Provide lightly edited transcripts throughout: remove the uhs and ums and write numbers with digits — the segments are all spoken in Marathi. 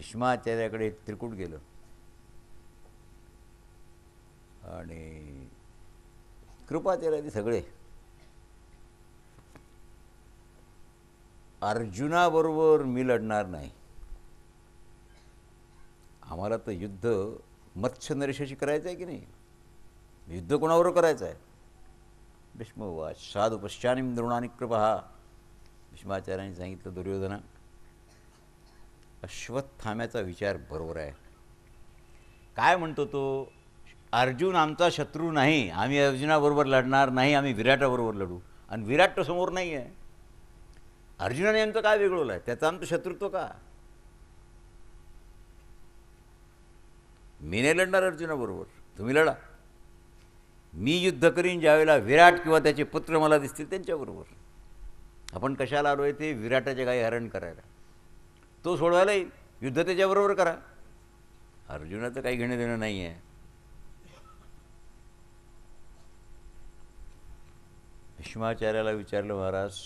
भीष्माचार्याकडे त्रिकूट गेलं आणि कृपाचार्याने सगळे अर्जुनाबरोबर मी लढणार नाही, आम्हाला तर युद्ध मत्स्य नरेशाशी करायचं आहे की नाही, युद्ध कोणाबरोबर करायचं आहे. भीष्मवाच साधू पश्चानिम द्रोणानी कृपा. भीष्माचार्यांनी सांगितलं, दुर्योधना, अश्वत्थाम्याचा विचार बरोबर आहे. काय म्हणतो तो, अर्जुन आमचा शत्रू नाही, आम्ही अर्जुनाबरोबर लढणार नाही, आम्ही विराटाबरोबर लढू. आणि विराट तो समोर नाही आहे. अर्जुनाने आमचं काय वेगळं आहे, त्याचं आमचं शत्रुत्व का. मी नाही लढणार अर्जुनाबरोबर, तुम्ही लढा. मी युद्ध करीन ज्यावेळेला विराट किंवा त्याचे पुत्र मला दिसतील त्यांच्याबरोबर. आपण कशाला आलो आहे, ते विराटाचे काही हरण करायला. तो सोडवायला येईल, युद्ध त्याच्याबरोबर करा. अर्जुनाचं काही घेणं देणं नाही आहे. भीष्माचार्याला विचारलं, महाराज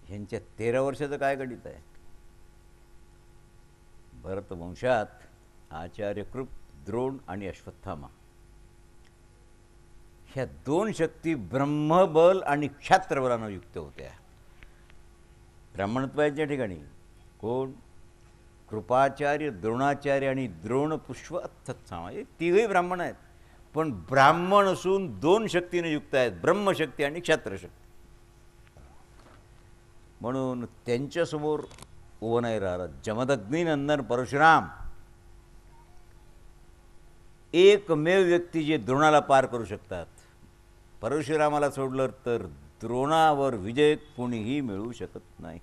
ह्यांच्या 13 वर्षाचं काय गणित आहे. भरतवंशात आचार्य कृप, द्रोण आणि अश्वत्थामा ह्या 2 शक्ती ब्रह्मबल आणि क्षात्रबलानं युक्त होत्या. ब्राह्मणत्वाच्या ठिकाणी कोण, कृपाचार्य, द्रोणाचार्य आणि द्रोण, पुष्प, अत्थत्सामा हे तिघही ब्राह्मण आहेत. पण ब्राह्मण असून 2 शक्तीने युक्त आहेत, ब्रह्मशक्ती आणि क्षात्रशक्ती. म्हणून त्यांच्यासमोर उभं नाही राहिलं. जमदग्नीनंदन परशुराम एकमेव व्यक्ती जे द्रोणाला पार करू शकतात. परशुरामाला सोडलं तर द्रोणावर विजय कोणीही मिळवू शकत नाही.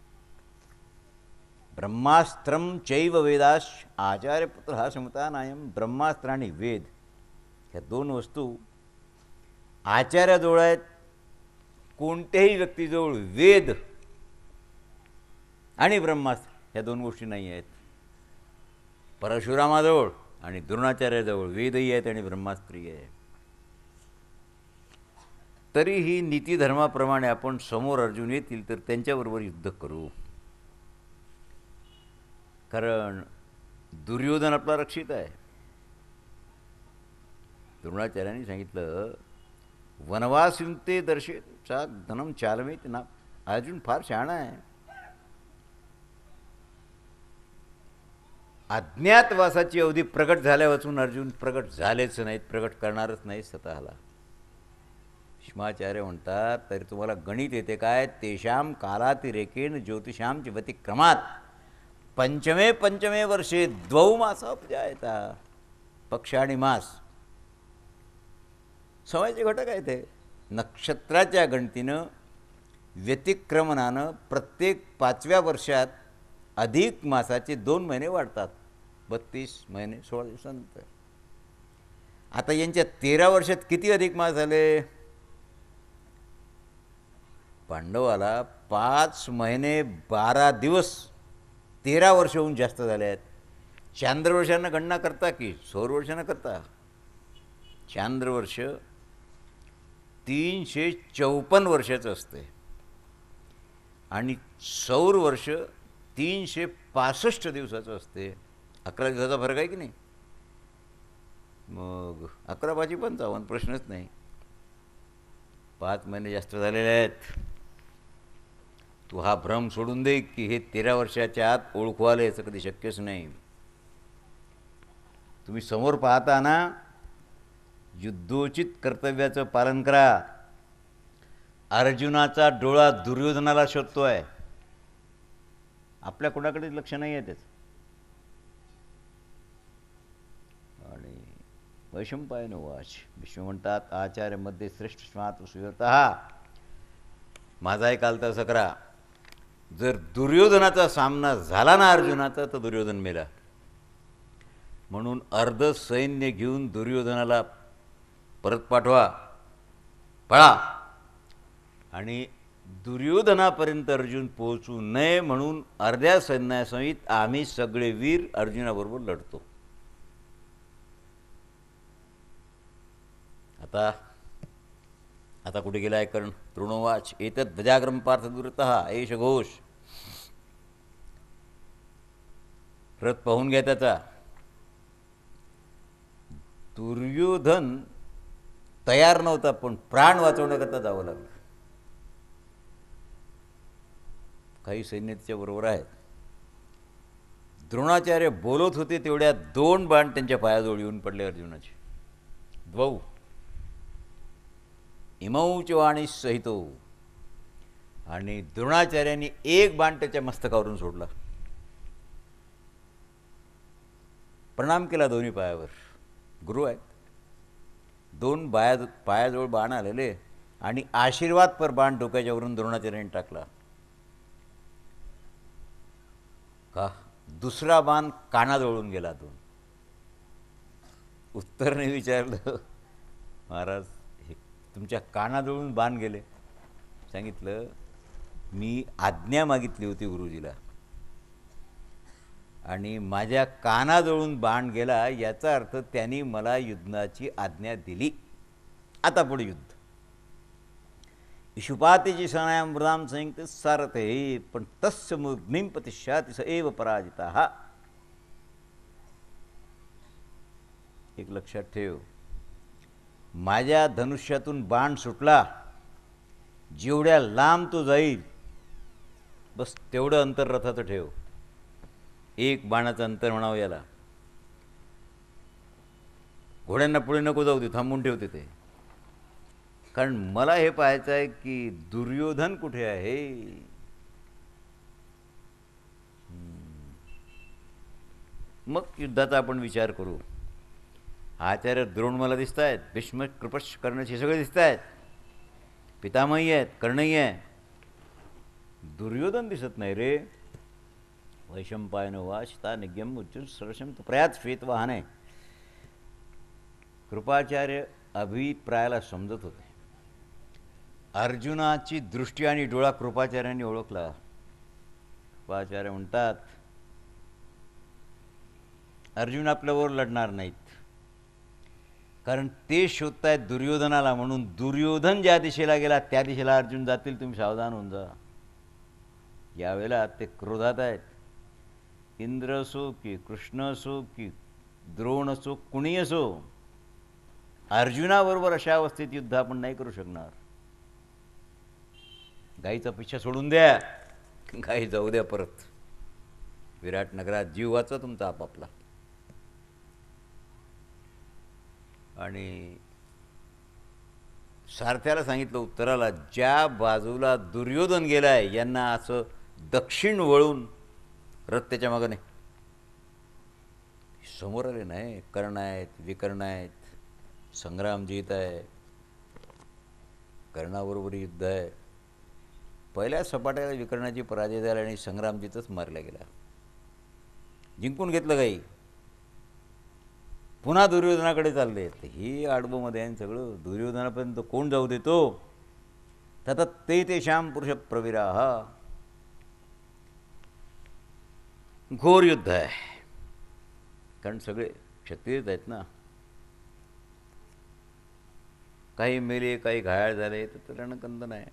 ब्रह्मास्त्रम चैव वेदाश आचार्यपुत्र हा समता नायम. ब्रह्मास्त्र आणि वेद ह्या 2 वस्तू आचार्याजवळ आहेत. कोणत्याही व्यक्तीजवळ वेद आणि ब्रह्मास्त्र ह्या 2 गोष्टी नाही आहेत. परशुरामाजवळ आणि द्रोणाचार्याजवळ वेदही आहेत आणि ब्रह्मास्त्रही आहे. तरीही नीतिधर्माप्रमाणे आपण समोर अर्जुन येतील तर त्यांच्याबरोबर युद्ध करू. कारण दुर्योधन आपला रक्षित आहे. द्रोणाचार्यांनी सांगितलं, वनवासिंते दर्शेत चा धनम चालवेत ना. अर्जुन फार शहाणा आहे. अज्ञातवासाची अवधी प्रगट झाल्यापासून अर्जुन प्रगट झालेच नाहीत, प्रगट करणारच नाही स्वतःला. भीष्माचार्य म्हणतात, तरी तुम्हाला गणित येते काय. तेषाम कालातिरेकेन ज्योतिषाम व्यतिक्रमात पंचमे वर्षे 2 मास उपजायता. पक्ष आणि मास समयाचे घटक आहे. ते नक्षत्राच्या गणतीनं व्यतिक्रमणानं प्रत्येक 5व्या वर्षात अधिक मासाचे 2 महिने वाढतात. 32 महिने 16 दिवसानंतर. आता यांच्या 13 वर्षात किती अधिक मास झाले. पांडवाला 5 महिने 12 दिवस 13 वर्ष होऊन जास्त झाले आहेत. चांद्रवर्षांना गणना करता की सौरवर्षांना करता. चांद्रवर्ष 354 वर्षाचं असते आणि सौरवर्ष 365 दिवसाचं असते. 11 दिवसाचा फरक आहे की नाही. मग 11 5 55 प्रश्नच नाही. 5 महिने जास्त झालेले आहेत. तू हा भ्रम सोडून दे की हे 13 वर्षाच्या आत ओळखू आले, याचं कधी शक्यच नाही. तुम्ही समोर पाहता ना, युद्धोचित कर्तव्याचं पालन करा. अर्जुनाचा डोळा दुर्योधनाला शोधतो आहे, आपल्या कोणाकडे लक्ष नाही आहे त्याचं. आणि वैशंपायन वाच. विष्णू म्हणतात, आचार्यामध्ये श्रेष्ठ स्मात सुयतः. माझा एक काल तसं करा. जर दुर्योधनाचा सामना झाला ना अर्जुनाचा, तर दुर्योधन मेला. म्हणून अर्ध सैन्य घेऊन दुर्योधनाला परत पाठवा, पळा. आणि दुर्योधनापर्यंत अर्जुन पोहोचू नये म्हणून अर्ध्या सैन्यासहित आम्ही सगळे वीर अर्जुनाबरोबर लढतो. आता कुठे गेला आहे कर्ण. तृणोवाच एतत् ध्वजाग्रम पार्थ दूरतः एष घोष. रथ पाहून घ्या त्याचा. दुर्योधन तयार नव्हता, पण प्राण वाचवण्याकरता जावं लागलं. काही सैन्य त्याच्या बरोबर आहेत. द्रोणाचार्य बोलत होते तेवढ्या 2 बाण त्यांच्या पायाजवळ येऊन पडले अर्जुनाचे. द्वौ इमौ च वाणी सहितो. आणि द्रोणाचार्यांनी 1 बाण त्याच्या मस्तकावरून सोडला. प्रणाम केला दोन्ही पायावर. गुरु आहेत. 2 पायाजवळ बाण आलेले आणि आशीर्वादपर बाण डोक्याच्यावरून द्रोणाचार्यांनी टाकला. का दुसरा बाण कानाजवळून गेला. 2 उत्तरने विचारलं, महाराज हे तुमच्या कानाजवळून बाण गेले. सांगितलं, मी आज्ञा मागितली होती गुरुजीला आणि माझ्या कानाजवळून बाण गेला, याचा अर्थ त्यांनी मला युद्धाची आज्ञा दिली. आता पुढे युद्ध. इशुपातीची सनायामृताम संयुक्त सारथे पण तस्य मुग्निम प्रतिष्ठाति स एव पराजिता. एक लक्षात ठेव, माझ्या धनुष्यातून बाण सुटला, जेवढ्या लांब तो जाईल बस तेवढं अंतर रथाचं ठेव. 1 बाणाचं अंतर म्हणावं याला. घोड्यांना पुढे नको जाऊ दे, थांबून ठेवते ते. कारण मला हे पाहायचं आहे की दुर्योधन कुठे आहे. मग युद्धाचा आपण विचार करू. आचार्य द्रोण मला दिसत आहेत, भीष्म कृपश कर्णशी सगळे दिसत आहेत, पितामही आहेत, कर्णही आहे. दुर्योधन दिसत नाही रे. वैशंपायन वाचिता निग्यम उच्च सरसम प्रयात श्वेतवाहने. कृपाचार्य अभिप्रायाला समजत होते. अर्जुनाची दृष्टी आणि डोळा कृपाचार्यांनी ओळखला. कृपाचार्य म्हणतात, अर्जुन आपल्यावर लढणार नाहीत, कारण ते शोधतायत दुर्योधनाला. म्हणून दुर्योधन ज्या दिशेला गेला त्या दिशेला अर्जुन जातील. तुम्ही सावधान होऊन जा. यावेळेला ते क्रोधात आहेत. इंद्र असो की कृष्ण असो की द्रोण असो, कुणी असो, अर्जुनाबरोबर अशा अवस्थेत युद्ध आपण नाही करू शकणार. गाईचा पिच्छा सोडून द्या, गाई जाऊ द्या परत. विराट नगरात जीव वाचा तुमचा आपापला. आणि सारथ्याला सांगितलं उत्तराला, ज्या बाजूला दुर्योधन गेलाय यांना असं दक्षिण वळून रथ त्याच्या मागं नाही. समोर आले नाही. कर्ण आहेत, विकर्ण आहेत, संग्रामजीत आहे, कर्णाबरोबर युद्ध आहे. पहिल्या सपाट्याला विकर्णाची पराजय झाला आणि संग्रामजीतच मारला गेला. जिंकून घेतलं काही. पुन्हा दुर्योधनाकडे चालले. ही आडबोमध्ये आहे सगळं. दुर्योधनापर्यंत कोण जाऊ देतो. तथा ते श्याम पुरुष प्रवीराह. घोर युद्ध आहे, कारण सगळे क्षत्रियच आहेत ना. काही मेले, काही घायाळ झाले, तर रणकंद नाही.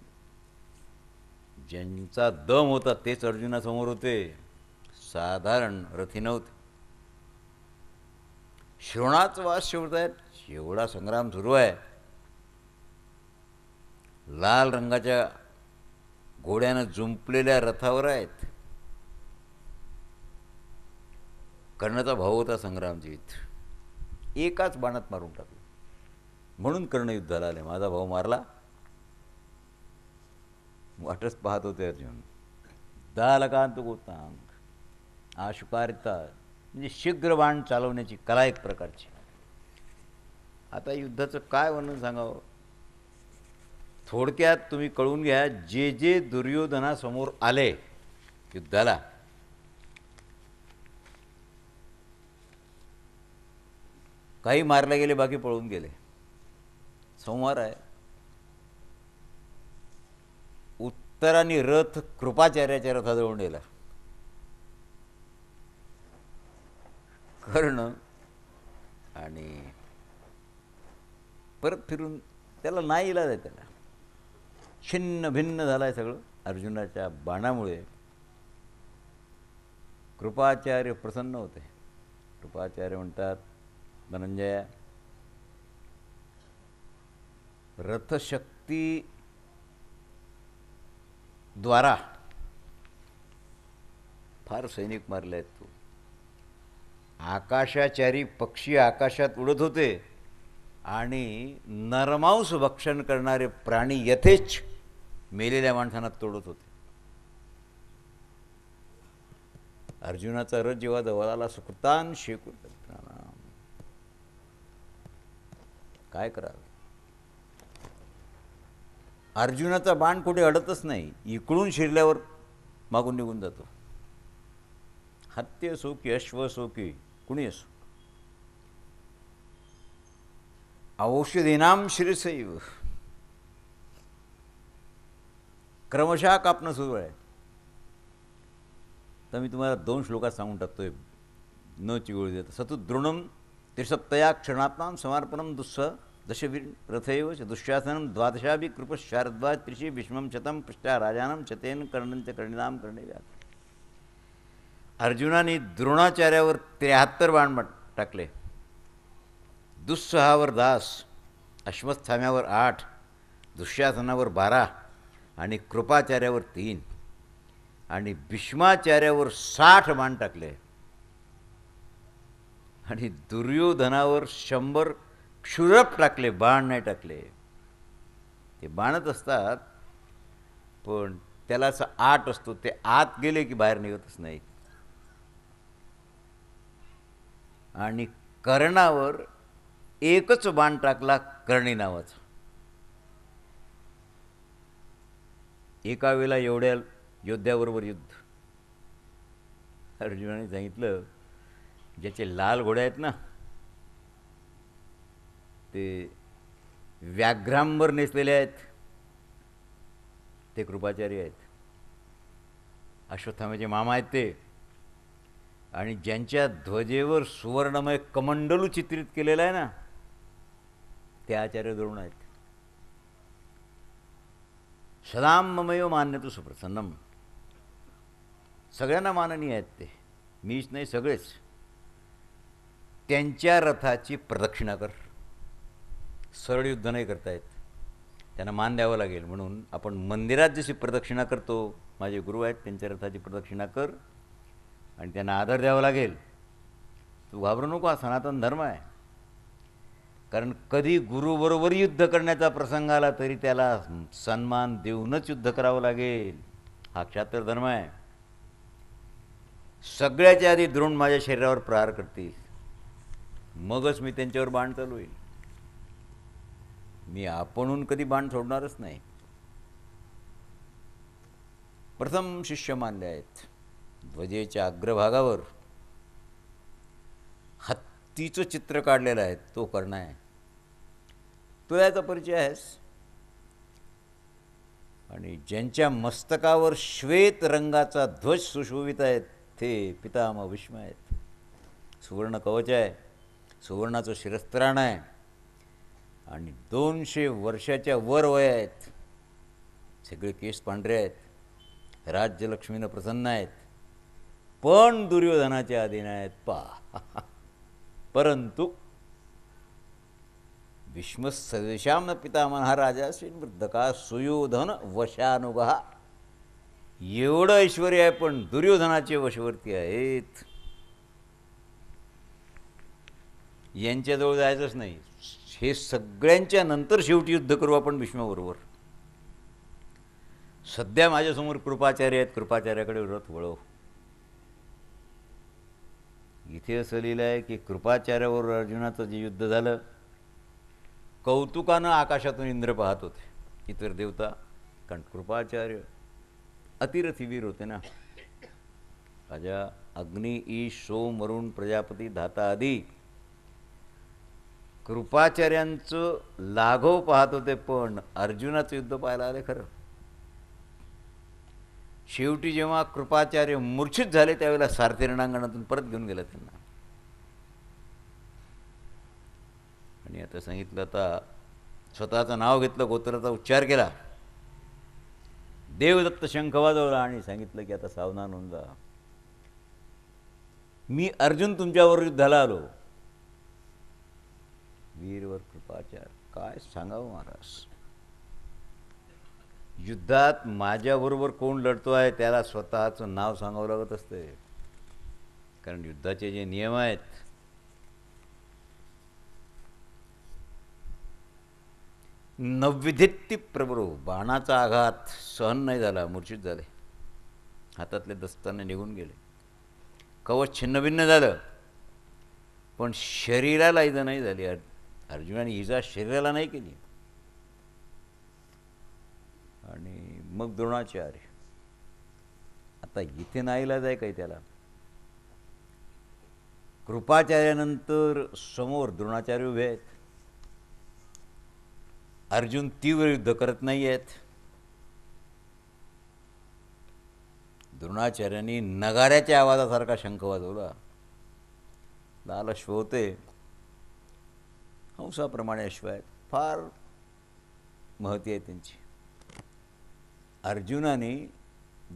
ज्यांचा दम होता तेच अर्जुनासमोर होते, साधारण रथी नव्हते. श्रवणाच वास शेवट आहेत. एवढा संग्राम सुरू आहे. लाल रंगाच्या घोड्यानं जुंपलेल्या रथावर आहेत. कर्णाचा भाऊ होता संग्रामजीत. एकाच बाणात मारून टाकलं. म्हणून कर्ण युद्धाला आले. माझा भाऊ मारला, वाटच पाहत होते अर्जुन. दालकांत गोतांग आशुकारिता, म्हणजे शीघ्र बाण चालवण्याची कला एक प्रकारची. आता युद्धाचं काय वर्णन सांगावं. थोडक्यात तुम्ही कळून घ्या, जे जे दुर्योधनासमोर आले युद्धाला, काही मारले गेले, बाकी पळून गेले. संहार आहे. उत्तराने रथ कृपाचार्याच्या रथाजवळ नेला. कर्ण आणि परत फिरून त्याला नाही इलाज आहे. त्याला छिन्न भिन्न झालं आहे सगळं अर्जुनाच्या बाणामुळे. कृपाचार्य प्रसन्न होते. कृपाचार्य म्हणतात, धनंजया, रथशक्ती द्वारा फार सैनिक मारले आहेत तू. आकाशाचारी पक्षी आकाशात उडत होते आणि नरमांस भक्षण करणारे प्राणी यथेच मेलेल्या माणसांना तोडत होते. अर्जुनाचा रथ जेव्हा जवळ आला, सुकृतान शेकून काय करावं. अर्जुनाचा बाण कुठे अडतच नाही, इकडून शिरल्यावर मागून निघून जातो. हत्ती असो की अश्व असो की कुणी असो, औषधीनाम शिरसैव क्रमशः कापणं सुरू आहे. तर मी तुम्हाला 2 श्लोकात सांगून टाकतोय, न चिघळू देत. सतुद्रोणम त्रिसप्तया क्षणात्मां समर्पणम दुस्सह दशवीर रथैव च दुःशासनम द्वादशाभि कृपशारद्वा त्रिशि भीष्मं शतं पृष्ठा राजानं शतेन कर्णंच कर्णिनाम करणे व्यात. अर्जुनाने द्रोणाचार्यावर 73 बाण टाकले, दुस्सहावर 10, अश्वत्थाम्यावर 8, दुःशासनावर 12 आणि कृपाचार्यावर 3 आणि भीष्माचार्यावर 60 बाण टाकले आणि दुर्योधनावर 100 क्षुरप टाकले. बाण नाही टाकले. ते बाणच असतात, पण त्याला असा आट असतो, ते आत गेले की बाहेर निघतच नाहीत. आणि कर्णावर एकच बाण टाकला, कर्णी नावाचा. एका वेळेला एवढ्या योद्ध्याबरोबर युद्ध. अर्जुनाने सांगितलं, ज्याचे लाल घोडे आहेत ना, ते व्याघ्रांबर नेसलेले आहेत, ते कृपाचार्य आहेत. अश्वत्थाम्याचे मामा आहेत ते. आणि ज्यांच्या ध्वजेवर सुवर्णमय कमंडलू चित्रित केलेलं आहे ना, ते आचार्य द्रोण आहेत. सदाम ममयो मान्यतु सुप्रसन्नम. सगळ्यांना माननीय आहेत ते, मीच नाही सगळेच. त्यांच्या रथाची प्रदक्षिणा कर. सरळ युद्ध नाही करता येत, त्यांना मान द्यावं लागेल. म्हणून आपण मंदिरात जशी प्रदक्षिणा करतो, माझे गुरु आहेत, त्यांच्या रथाची प्रदक्षिणा कर आणि त्यांना आदर द्यावा लागेल. तू घाबरू नको, हा सनातन धर्म आहे. कारण कधी गुरुबरोबर युद्ध करण्याचा प्रसंग आला तरी त्याला सन्मान देऊनच युद्ध करावं लागेल. हा क्षात्र धर्म आहे. सगळ्याच्या आधी द्रोण माझ्या शरीरावर प्रहार करतील, मगच मी त्यांच्यावर बाण चालवेल. मी आपणहून कधी बाण सोडणारच नाही. प्रथम शिष्य मानले आहेत. ध्वजेच्या अग्रभागावर हत्तीचं चित्र काढलेलं आहे, तो कर्ण आहे. तुला याचा परिचय आहेस. आणि ज्यांच्या मस्तकावर श्वेत रंगाचा ध्वज सुशोभित आहेत, ते पितामह भीष्म आहेत. सुवर्ण कवच आहे, सुवर्णाचं शिरस्त्राण आहे आणि 200 वर्षाच्या वर वय आहेत. सगळे केस पांढरे आहेत, राज्यलक्ष्मीनं प्रसन्न आहेत, पण दुर्योधनाच्या अधीन आहेत. परंतु भीष्मस्सदृशां पितामहः राजा वृद्धका सुयोधन वशानुगः. एवढं ऐश्वर्य आहे, पण दुर्योधनाचे वशवर्ती आहेत. यांच्याजवळ जायचंच नाही. हे सगळ्यांच्या नंतर शेवटी युद्ध करू आपण भीष्माबरोबर. सध्या माझ्यासमोर कृपाचार्य आहेत, कृपाचार्याकडे रथ वळव. इथे असं लिहिलं आहे की कृपाचार्यावर अर्जुनाचं जे युद्ध झालं, कौतुकानं आकाशातून इंद्र पाहत होते, इतर देवता. कारण कृपाचार्य अतिरथी वीर होते ना. राजा अग्नी, ईश, सोम, वरुण, प्रजापती, धाता आदी कृपाचार्यांचं लाघव पाहत होते, पण अर्जुनाचं युद्ध पाहायला आले. खरं शेवटी जेव्हा कृपाचार्य मूर्छित झाले, त्यावेळेला सारथी रणांगणातून परत घेऊन गेला त्यांना. आणि आता सांगितलं, आता स्वतःचं नाव घेतलं, गोत्राचा उच्चार केला, देवदत्त शंख वाजवला आणि सांगितलं की आता सावधान होऊन जा. मी अर्जुन तुमच्यावर युद्धाला आलो. वीरवर कृपाचार, काय सांगावं महाराज. युद्धात माझ्याबरोबर कोण लढतो आहे त्याला स्वतःचं नाव सांगावं लागत असते. कारण युद्धाचे जे नियम आहेत, नवविधित्ती प्रबरो, बाणाचा आघात सहन नाही झाला, मूर्छित झाले, हातातले दस्ताने निघून गेले, कवच छिन्नभिन्न झालं, पण शरीराला इजा नाही झाली. अर्जुनाने इजा शरीराला नाही केली. आणि मग द्रोणाचार्य, आता इथे नाईलाज आहे काही त्याला. कृपाचार्यानंतर समोर द्रोणाचार्य उभे आहेत. अर्जुन तीव्र युद्ध करत नाही आहेत. द्रोणाचार्यांनी नगाऱ्याच्या आवाजासारखा शंख वाजवला. लाल अश्व होते, हंसाप्रमाणे अश्व आहेत, फार महती आहे त्यांची. अर्जुनाने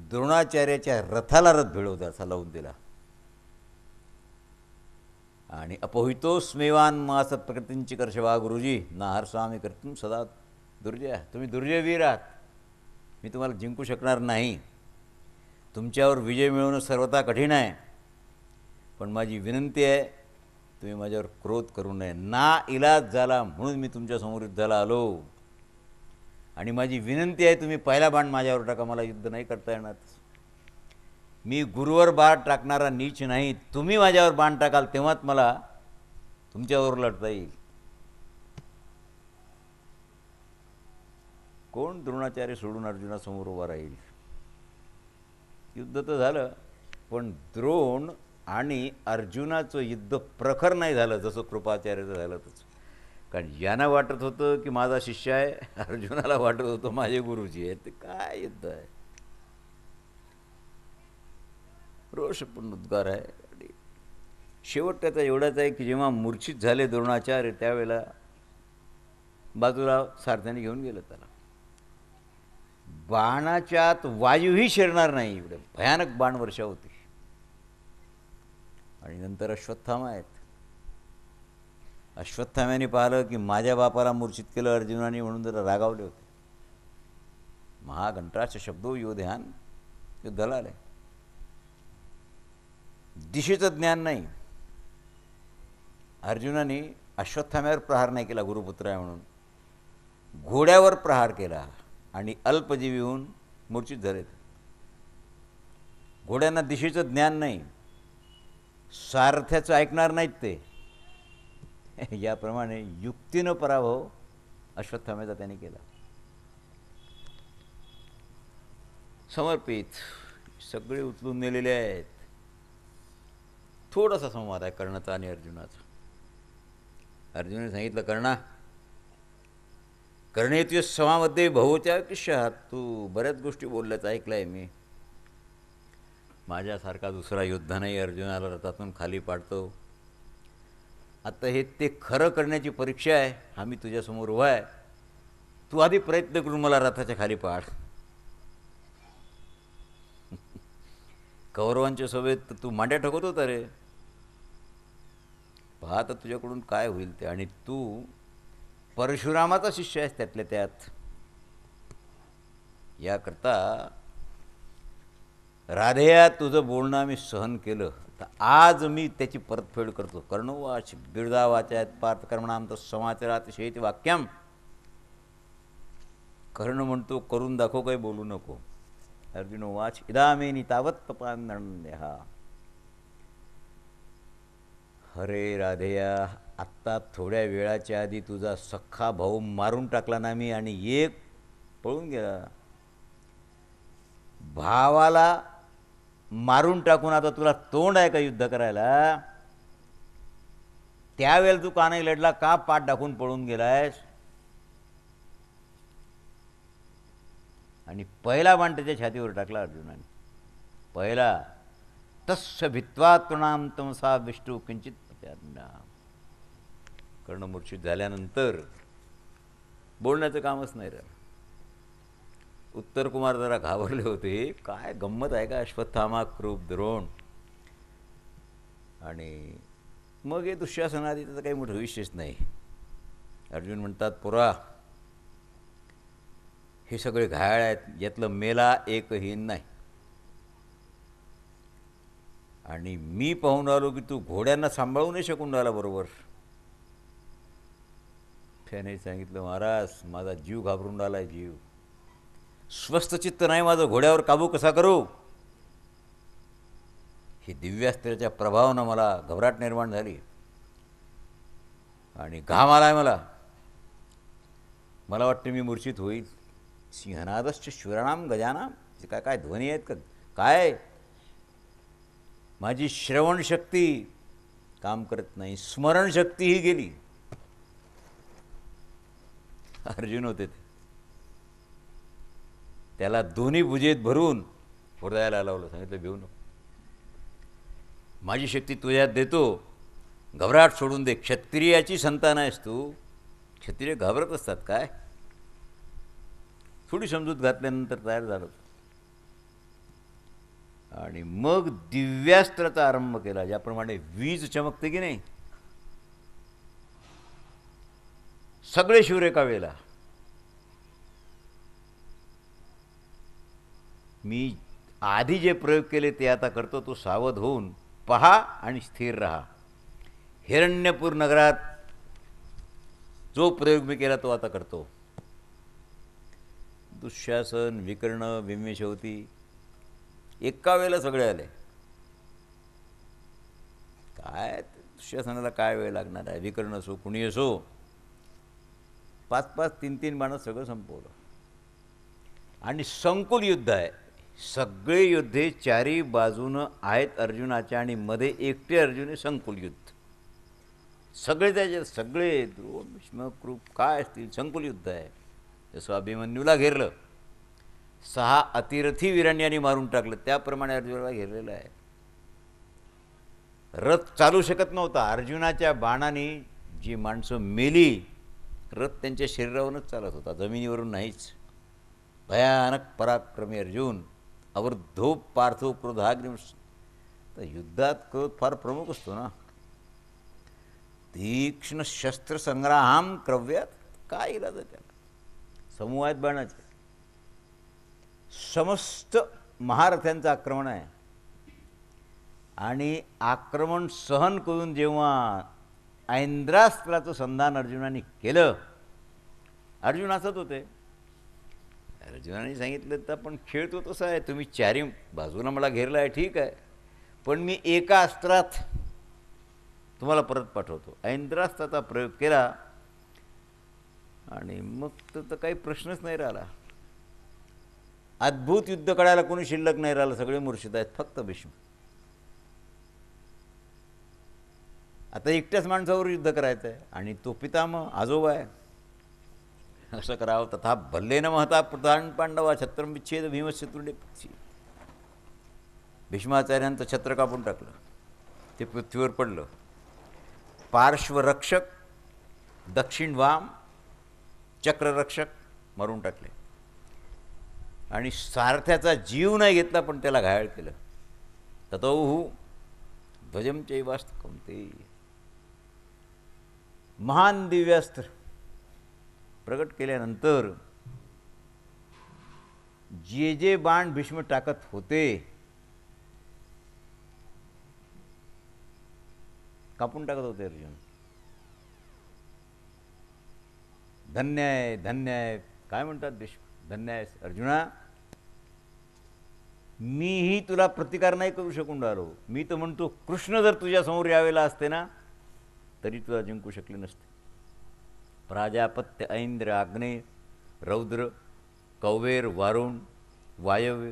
द्रोणाचार्याच्या रथाला रथ भिडवता असा लावून दिला. आणि अपहितो स्मेवान मास प्रकृतींची कर्षवा गुरुजी नाहर स्वामी कर्तुम सदा दुर्जय. तुम्ही दुर्जय वीर आहात, मी तुम्हाला जिंकू शकणार नाही. तुमच्यावर विजय मिळवणं सर्वथा कठीण आहे, पण माझी विनंती आहे तुम्ही माझ्यावर क्रोध करू नये. ना इलाज झाला म्हणून मी तुमच्यासमोर युद्धाला आलो. आणि माझी विनंती आहे तुम्ही पहिला बाण माझ्यावर टाका, मला युद्ध नाही करता येणार. मी गुरुवर बाण टाकणारा नीच नाही. तुम्ही माझ्यावर बाण टाकाल तेव्हाच मला तुमच्यावर लढता येईल. कोण द्रोणाचार्य सोडून अर्जुनासमोर उभा राहील. युद्ध तर झालं, पण द्रोण आणि अर्जुनाचं युद्ध प्रखर नाही झालं जसं कृपाचार्याचं झालं तसं. कारण यांना वाटत होतं की माझा शिष्य आहे, अर्जुनाला वाटत होतं माझे गुरुजी आहेत. ते काय युद्ध आहे, रोषपूर्ण उद्गार आहे. आणि शेवट त्याचा एवढाच आहे की जेव्हा मूर्छित झाले द्रोणाचार्य त्यावेळेला बाजूला सारथ्याने घेऊन गेलं त्याला. बाणाच्यात वायूही शिरणार नाही एवढं भयानक बाण वर्षा होती. आणि नंतर अश्वत्थामा आहेत. अश्वत्थाम्याने पाहिलं की माझ्या बापाला मूर्छित केलं अर्जुनाने म्हणून जरा रागावले होते. महाघंटाच शब्दो योध्यान युद्धाला आले. दिशेचं ज्ञान नाही. अर्जुनाने अश्वत्थाम्यावर प्रहार नाही केला गुरुपुत्र आहे म्हणून, घोड्यावर प्रहार केला आणि अल्पजीवी होऊन मूर्छित झालेत. घोड्यांना दिशेचं ज्ञान नाही, सारथ्याचं ऐकणार नाहीत ते. याप्रमाणे युक्तीनं पराभव अश्वत्थाम्याचा त्याने केला. समर्पित सगळे उचलून नेलेले आहेत. थोडासा संवाद आहे कर्णाचा आणि अर्जुनाचा. अर्जुनाने सांगितलं, कर्णे तुझ्या समामध्ये भाऊच्या किस्सा, तू बऱ्याच गोष्टी बोलल्याच ऐकलं आहे मी. माझ्यासारखा दुसरा योद्धा नाही अर्जुनाला रथातून खाली पाडतो. आता हे ते खरं करण्याची परीक्षा आहे. आम्ही तुझ्यासमोर उभा आहे, तू आधी प्रयत्न करून मला रथाच्या खाली पाड. कौरवांच्या सभेत तू मांड्या ठोकत होता रे, पाहत तुझ्याकडून काय होईल ते. आणि तू परशुरामाचा शिष्य आहेस त्यातल्या त्यात. याकरता राधेया तुझं बोलणं आम्ही सहन केलं, तर आज मी त्याची परतफेड करतो. कर्णवाच बिरदावाच्यात पार्थ कर्मणाम समाचारात शेती वाक्यम. कर्ण म्हणतो करून दाखव, काही बोलू नको. अर्जुन वाच इदामेनी तावत पपांदण्यहा. हरे राधेया, आत्ता थोड्या वेळाच्या आधी तुझा सख्खा भाऊ मारून टाकला ना मी, आणि एक पळून गेला. भावाला मारून टाकून आता तुला तोंड आहे का युद्ध करायला? त्यावेळेला तू का नाही लढला? का पाठ दाखवून पळून गेलायस? आणि पहिला बाण त्याच्या छातीवर टाकला अर्जुनाने. पहिला तस्य भित्वा तृणाम तमसा विष्णू किंचित पत्यान्ना. कर्णमूर्छित झाल्यानंतर बोलण्याचं कामच नाही राहिलं. उत्तर कुमार जरा घाबरले होते. काय गंमत आहे का? अश्वत्थामा, कृप, द्रोण आणि मग हे दुःशासनाआधी त्याचा काही मोठं विशेष नाही. अर्जुन म्हणतात, पुरा हे सगळे घायाळ आहेत, यातलं मेला एकही नाही. आणि मी पाहून आलो की तू घोड्यांना सांभाळू नाही शकून राहिला बरोबर. त्याने सांगितलं, महाराज माझा जीव घाबरून राहिला आहे, जीव स्वस्थ चित्त नाही माझं, घोड्यावर काबू कसा करू. ही दिव्यास्त्राच्या प्रभावानं मला घबराट निर्माण झाली आणि घाम आलाय मला वाटतं मी मूर्छित होईल. सिंहनादश्च शूराणाम गजानाम, काय काय ध्वनी आहेत का काय. माझी श्रवणशक्ती काम करत नाही, स्मरणशक्तीही गेली. अर्जुन होते ते, त्याला दोन्ही भुजेत भरून हृदयाला लावलं, सांगितलं भिवू नको, माझी शक्ती तुझ्यात देतो, घबराट सोडून दे. क्षत्रियाची संतान आहेस तू, क्षत्रिय घाबरत असतात काय. थोडी समजूत घातल्यानंतर तयार झालं आणि मग दिव्यास्त्राचा आरंभ केला. ज्याप्रमाणे वीज चमकते की नाही, सगळे शूर एका वेळेला. मी आधी जे प्रयोग केले ते आता करतो, तो सावध होऊन पहा आणि स्थिर रहा. हिरण्यपूर नगरात जो प्रयोग मी केला तो आता करतो. दुःशासन, विकर्ण, भीमशेवती एका वेळेला सगळे आले. काय दुःशासनाला काय वेळ लागणार आहे, विकर्ण असो कुणी असो, 5-5, 3-3 बाणं सगळं संपवलं. आणि संकुल युद्ध आहे, सगळे योद्धे चारी बाजूनं आहेत अर्जुनाच्या आणि मध्ये एकटे अर्जुन आहे. संकुल युद्ध सगळे त्याचे सगळे द्रोण, भीष्म, कृप काय असतील, संकुल युद्ध आहे. जसं अभिमन्यूला घेरलं, 6 अतिरथी वीरांनी मारून टाकलं, त्याप्रमाणे अर्जुनाला घेरलेलं आहे. रथ चालू शकत नव्हता, अर्जुनाच्या बाणाने जी माणसं मेली, रथ त्यांच्या शरीरावरूनच चालत होता, जमिनीवरून नाहीच. भयानक पराक्रमी अर्जुन, अवृद्धो पार्थो क्रोधाग्निम. तर युद्धात क्रोध फार प्रमुख असतो ना. तीक्ष्ण शस्त्रसंग्राम क्रव्यात, काय इलाज आहे त्याला. समूह आहेत बाणाचे, समस्त महारथ्यांचं आक्रमण आहे. आणि आक्रमण सहन करून जेव्हा ऐंद्रास्त्राचं संधान अर्जुनाने केलं, अर्जुन हसत होते. अर्जुनाने सांगितलं, तर पण खेळ तो तसा आहे, तुम्ही चारी बाजूला मला घेरला आहे ठीक आहे, पण मी एका अस्त्रात तुम्हाला परत पाठवतो. ऐंद्रास्त्राचा प्रयोग केला आणि मग तर काही प्रश्नच नाही राहिला. अद्भुत युद्ध करायला कोणी शिल्लक नाही राहिलं, सगळे मूर्छित आहेत, फक्त भीष्म. आता एकट्याच माणसावर युद्ध करायचं आहे आणि तो पितामह आजोबा आहे. असं करावं. तथा भल्लेन महता प्रधान पांडवा छत्रम विच्छेद भीमशत्रुंडे पक्षी. भीष्माचार्यांचं छत्र कापून टाकलं, ते पृथ्वीवर पडलं. पार्श्वरक्षक, दक्षिण वाम चक्ररक्षक मारून टाकले आणि सारथ्याचा जीव नाही घेतला, पण त्याला घायल केलं. ततोहु ध्वजम चैवास्त्रकं. ते महान दिव्यास्त्र प्रगट केल्यानंतर जे जे बाण भीष्म टाकत होते कापून टाकत होते अर्जुन. धन्य आहे, धन्य आहे. काय म्हणतात भीष्म, धन्य आहे अर्जुना, मीही तुला प्रतिकार नाही करू शकून राहिलो. मी तर म्हणतो, कृष्ण जर तुझ्यासमोर यावेला असते ना, तरी तुला जिंकू शकले नसते. प्राजापत्य, ऐंद्र, आग्नेय, रौद्र, कौवेर, वारुण, वायव्य,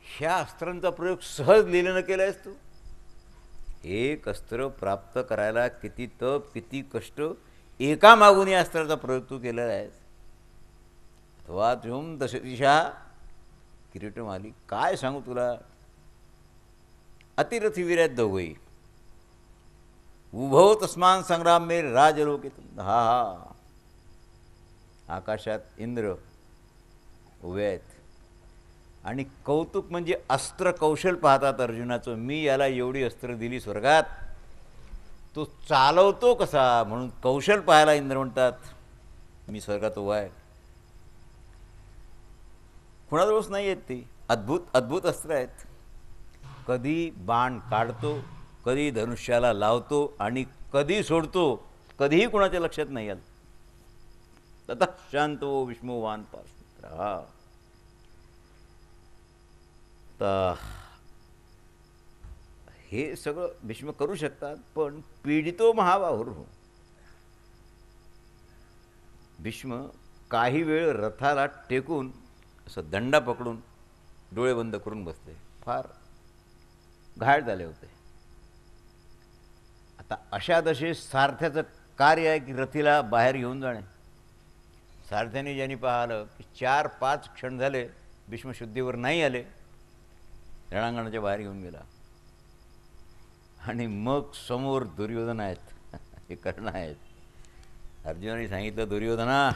ह्या अस्त्रांचा प्रयोग सहज लिहिलं केला आहेस तू. एक अस्त्र प्राप्त करायला किती तप, किती कष्ट, एका मागून या अस्त्राचा प्रयोग तू केलेला आहेस. अथवा त्र्युम दशदिशा किरीटमाली. काय सांगू तुला, अतिरथी वीर्यात दोघंही. उभव तस्मान संग्राम में राजलोके. हा हा, आकाशात इंद्र उभे आहेत आणि कौतुक म्हणजे अस्त्र कौशल पाहतात अर्जुनाचं. मी याला एवढी अस्त्र दिली स्वर्गात, तो चालवतो कसा म्हणून कौशल पाहायला इंद्र म्हणतात मी स्वर्गात उभा आहे. कुणाजवळच नाही आहेत ती. अद्भुत अद्भुत अस्त्र आहेत. कधी बाण काढतो, कधी धनुष्याला लावतो आणि कधी सोडतो, कधीही कुणाच्या लक्षात नाही आलं. ततः शांतो विष्णुवान पार्श्वमित्रः. तर हे सगळं भीष्म करू शकतात, पण पीडितो महाबाहुर. भीष्म काही वेळ रथाला टेकून असं दंडा पकडून डोळे बंद करून बसले. फार घायल झाले होते. आता अशा दशेत सारथ्याचं कार्य आहे की रथीला बाहेर घेऊन जाणे. सारथ्याने ज्यांनी पाहिलं की 4-5 क्षण झाले भीष्म शुद्धीवर नाही आले, रणांगणाच्या बाहेर घेऊन गेला. आणि मग समोर दुर्योधन आहेत, हे कर्ण आहेत. अर्जुनाने सांगितलं, दुर्योधना,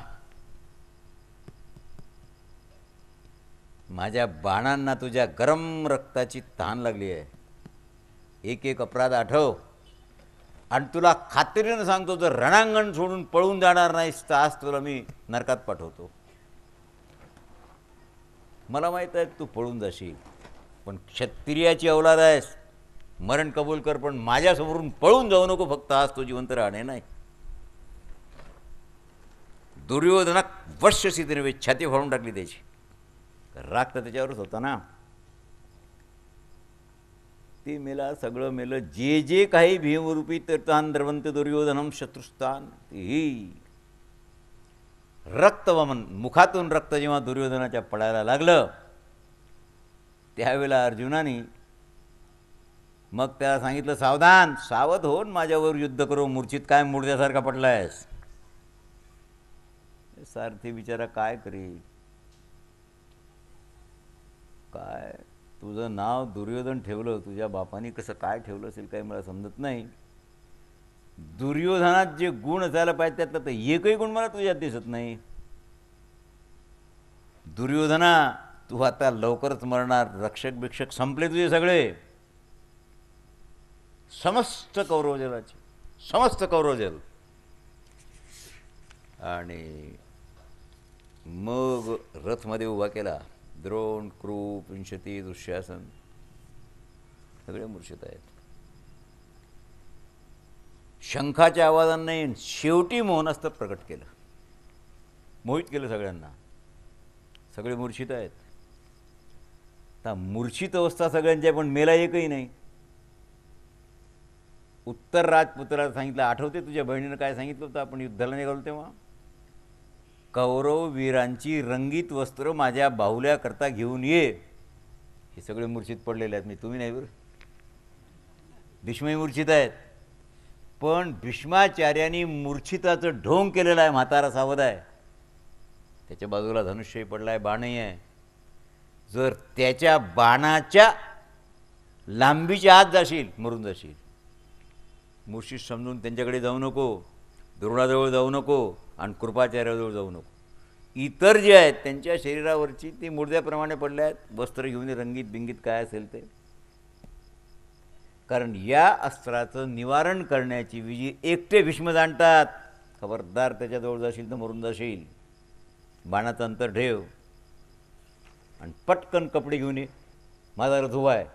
माझ्या बाणांना तुझ्या गरम रक्ताची तहान लागली आहे. एक एक अपराध आठव आणि तुला खात्रीनं सांगतो, जर रणांगण सोडून पळून जाणार नाहीस तर आज तुला मी नरकात पाठवतो. मला माहीत आहे तू पळून जाशील, पण क्षत्रियाची औलाद आहेस, मरण कबूल कर, पण माझ्यासमोरून पळून जाऊ नको. फक्त आज तो जिवंत राहणे नाही. दुर्योधना वश्यसिद्धीने छाती फाडून टाकली त्याची. राग तर त्याच्यावरच होता ना. ते मेला, सगळं मेलं. जे जे काही भीमरूपी तीर्थान द्रवंत दुर्योधनम शत्रुस्थान, तेही रक्तवमन, मुखातून रक्त जेव्हा दुर्योधनाच्या पडायला लागलं, त्यावेळेला अर्जुनाने मग त्याला सांगितलं, सावधान, सावध होऊन माझ्यावर युद्ध करू. मूर्छित काय मुर्द्यासारखा पडलायस. सारथी बिचारा काय करेल. काय तुझं नाव दुर्योधन ठेवलं, तुझ्या बापाने कसं काय ठेवलं असेल काही मला समजत नाही. दुर्योधनात जे गुण असायला पाहिजे त्यातलं तर एकही गुण मला तुझ्यात दिसत नाही. दुर्योधना, तू आता लवकरच मरणार. रक्षक भिक्षक संपले तुझे सगळे. समस्त कौरवजलाचे, समस्त कौरवजल. आणि मग रथमध्ये उभा केला. द्रोण, कृप, विंशती, दुःशासन सगळे मूर्छित आहेत. शंखाच्या आवाजाने शेवटी मोहनास्त्र प्रकट केलं, मोहित केलं सगळ्यांना. सगळे मूर्छित आहेत. आता मूर्छित अवस्था सगळ्यांची, पण मेला एकही नाही. उत्तर राजपुत्राला सांगितलं, आठवते तुझ्या बहिणीनं काय सांगितलं होतं आपण युद्धाला निघालो तेव्हा? कौरव वीरांची रंगीत वस्त्र माझ्या बाहुल्याकरता घेऊन ये. हे सगळे मूर्छित पडलेले आहेत. मी तुम्ही नाही बरं, भीष्मही मूर्छित आहेत. पण भीष्माचार्यांनी मूर्छिताचं ढोंग केलेलं आहे. म्हातारा सावध आहे. त्याच्या बाजूला धनुष्यही पडला आहे, बाणही आहे. जर त्याच्या बाणाच्या लांबीच्या आत जाशील मरून जाशील. मूर्छित समजून त्यांच्याकडे जाऊ नको, द्रोणाजवळ जाऊ नको आणि कृपाचार्याजवळ जाऊ नको. इतर जे आहेत त्यांच्या शरीरावरची ती मुर्द्याप्रमाणे पडल्या आहेत. वस्त्र घेऊन रंगीत बिंगीत काय असेल ते. कारण या अस्त्राचं निवारण करण्याची विजी एकटे भीष्म जाणतात. खबरदार त्याच्याजवळ जाशील तर मरून जाशील. बाणाचं अंतर ठेव आणि पटकन कपडे घेऊन ये, माझा रथ उभा आहे.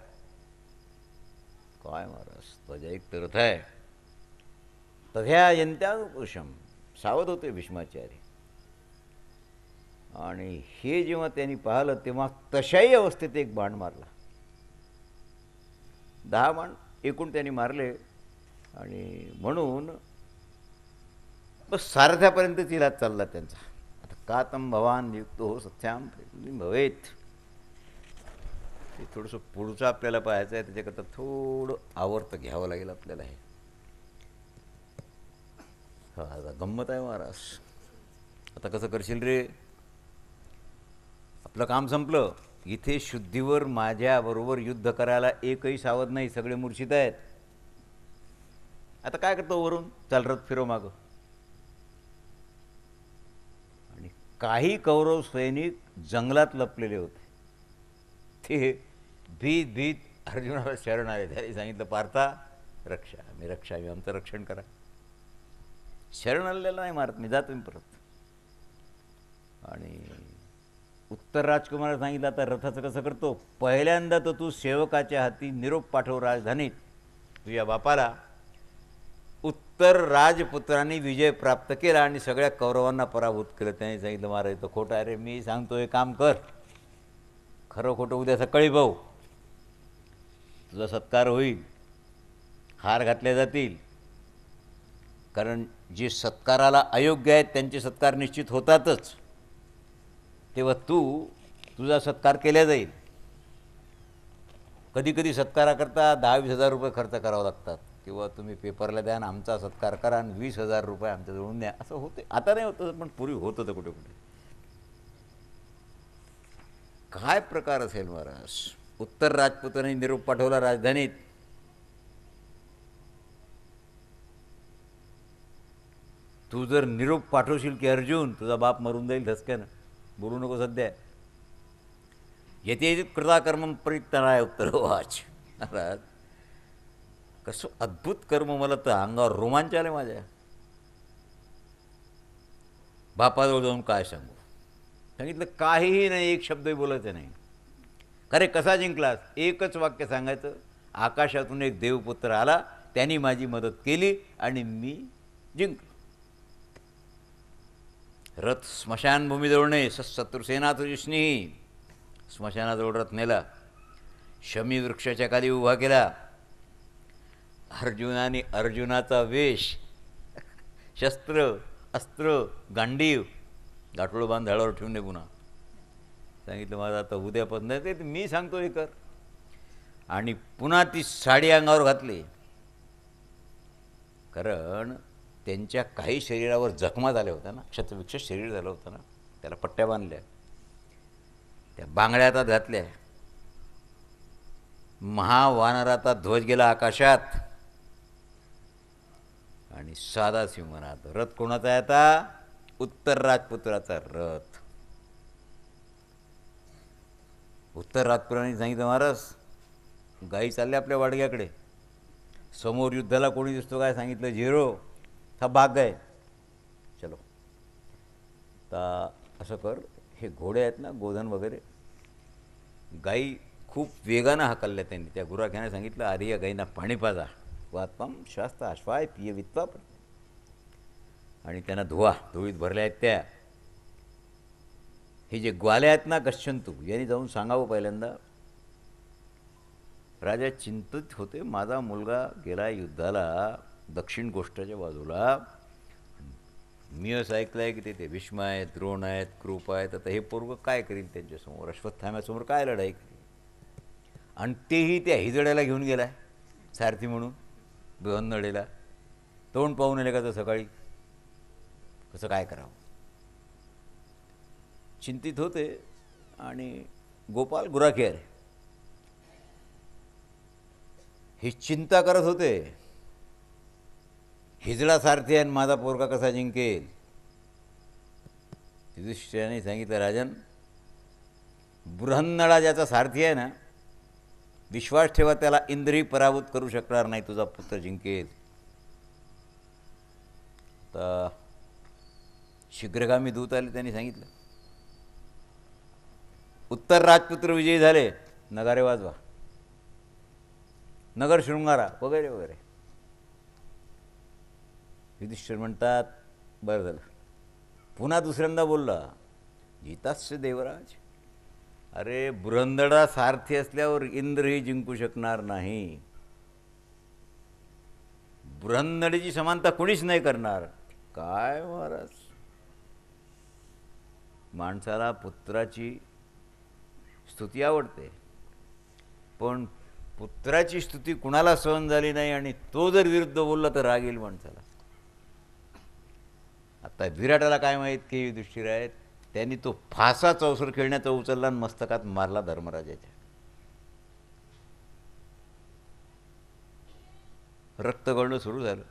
काय महाराज, तुझ्या एक तर रथ आहे. तथ्या यंत्यानुपुरुषम, सावध होते भीष्माचार्य. आणि हे जेव्हा त्यांनी पाहिलं तेव्हा तशाही अवस्थेत एक बाण मारला. 10 बाण एकूण त्यांनी मारले. आणि म्हणून बस सारथ्यापर्यंत तिला चालला त्यांचा. आता का तम भवान युक्तो हो सत्याम भवेत. ते थोडंसं पुढचं आपल्याला पाहायचं आहे. त्याच्याकरता थोडं आवर्त घ्यावं लागेल आपल्याला. हे हा गंमत आहे महाराज. आता कसं करशील रे. आपलं काम संपलं. इथे शुद्धीवर माझ्याबरोबर युद्ध करायला एकही सावध नाही, सगळे मूर्छित आहेत. आता काय करतो वरून, चल रथ फिरव मागं. आणि काही कौरव सैनिक जंगलात लपलेले होते. की भीत भीत अर्जुनाला शरण आले. त्याने सांगितलं, पार्था रक्षा, मी आमचं रक्षण करा. शरण आलेला नाही मारत मी, जातो मी परत. आणि उत्तर राजकुमाराला सांगितलं, आता रथाचं कसं करतो. पहिल्यांदा तर तू सेवकाच्या हाती निरोप पाठव राजधानीत तुझ्या बापाला, उत्तर राजपुत्रांनी विजय प्राप्त केला आणि सगळ्या कौरवांना पराभूत केलं. त्याने सांगितलं, महाराज तो खोटं आहे रे, मी सांगतो हे काम कर, खरं खोटं उद्या सकाळी पाहू. तुझा सत्कार होईल, हार घातले जातील, कारण जे सत्काराला अयोग्य आहेत त्यांचे सत्कार निश्चित होतातच. तेव्हा तुझा सत्कार केला जाईल. कधी कधी सत्काराकरता 10-20 हजार रुपये खर्च करावे लागतात. किंवा तुम्ही पेपरला द्या आणि आमचा सत्कार करा आणि 20,000 रुपये आमच्याजवळून द्या, असं होते. आता नाही होतं, पण पूर्वी होत होतं कुठे कुठे. काय प्रकार असेल महाराज. उत्तर राजपुत्रांनी निरोप पाठवला राजधानीत. तू जर निरोप पाठवशील की अर्जुन तुझा बाप मरून जाईल धसक्यानं, बोलू नको सध्या. येथे कृताकर्म परित्यागाय उत्तरवाच. महाराज कसं अद्भुत कर्म, मला तर अंगावर रोमांच आले माझ्या. बापाजवळ जाऊन काय सांगू. सांगितलं काहीही नाही, एक शब्दही बोलायचं नाही. खरे कसा जिंकलास, एकच वाक्य सांगायचं, आकाशातून एक देवपुत्र आला, त्यांनी माझी मदत केली आणि मी जिंकलो. रथ स्मशानभूमीजवळ नाही, शत्रुसेना तुझी स्नेही. स्मशानाजवळ रथ नेला, शमी वृक्षाच्या खाली उभा केला. अर्जुनाचा वेश, शस्त्र अस्त्र गांडीव गाठोळ बांध झाडावर ठेवून दे. पुन्हा सांगितलं, माझं आता उद्यापासून ते मी सांगतो हे कर. आणि पुन्हा ती साडी अंगावर घातली. कारण त्यांच्या काही शरीरावर जखमा झाल्या होत्या ना, क्षतविक्षत शरीर झालं होतं ना, त्याला पट्ट्या बांधल्या, त्या बांगड्या हातात घातल्या. महावानराचा ध्वज गेला आकाशात आणि साधा सिंहनाद. रथ कोणाचा आहे आता, उत्तर राजपुत्राचा रथ. उत्तर राजपुत्रांनी सांगितलं, महाराज गाई चालल्या आपल्या वाडग्याकडे, समोर युद्धाला कोणी दिसतो काय. सांगितलं, झिरो हा भाग आहे, चलो. तर असं कर, हे घोडे आहेत ना गोधन वगैरे, गाई खूप वेगानं हाकलल्या त्यांनी. त्या गुराख्याने सांगितलं, अरे या गाईंना पाणी पाजा, वातपाम शास्त्र आश्वाय पिय वित्वा, आणि त्यांना धुळीत भरल्या आहेत त्या. हे जे ग्वाले आहेत ना गच्छंतू, यांनी जाऊन सांगावं पहिल्यांदा. राजा चिंतित होते, माझा मुलगा गेला युद्धाला दक्षिण गोष्टाच्या बाजूला, मी असं ऐकलं आहे की ते भीष्म आहेत, द्रोण आहेत, कृप आहेत, आता हे पोरगं काय करील त्यांच्यासमोर, अश्वत्थाम्यासमोर काय लढाई करील. आणि तेही त्या हिजड्याला घेऊन गेला आहे सारथी म्हणून बृहन्नडेला. तोंड पाहून आले का तर सकाळी, कसं काय करावं. चिंतित होते. आणि गोपाल गुराखेर ही चिंता करत होते, हिजडा सारथी आहे माझा पोरगा कसा जिंकेल. युधिष्ठिराने सांगितलं, राजन बृहन्नळा ज्याचा सारथी आहे ना, विश्वास ठेवा त्याला इंद्रही पराभूत करू शकणार नाही, तुझा पुत्र जिंकेल. तर शीघ्रगामी दूत आले, त्यांनी सांगितलं, उत्तर राजपुत्र विजयी झाले, नगारे वाजवा, नगर शृंगारा वगैरे वगैरे. युधिष्ठिर म्हणतात, बरं झालं. पुन्हा दुसऱ्यांदा बोलला, जितास्य देवराज, अरे बृहन्नळा सारथी असल्यावर इंद्रही जिंकू शकणार नाही, बृहन्नळीची समानता कुणीच नाही करणार. काय महाराज, माणसाला पुत्राची स्तुती आवडते, पण पुत्राची स्तुती कुणाला सहन झाली नाही आणि तो जर विरुद्ध बोलला तर राग येईल माणसाला. आता विराटाला काय माहीत की युधिष्ठिर आहेत, त्यांनी तो फासा चौसर खेळण्याचा उचलला आणि मस्तकात मारला धर्मराजाच्या. रक्त गळणं सुरू झालं.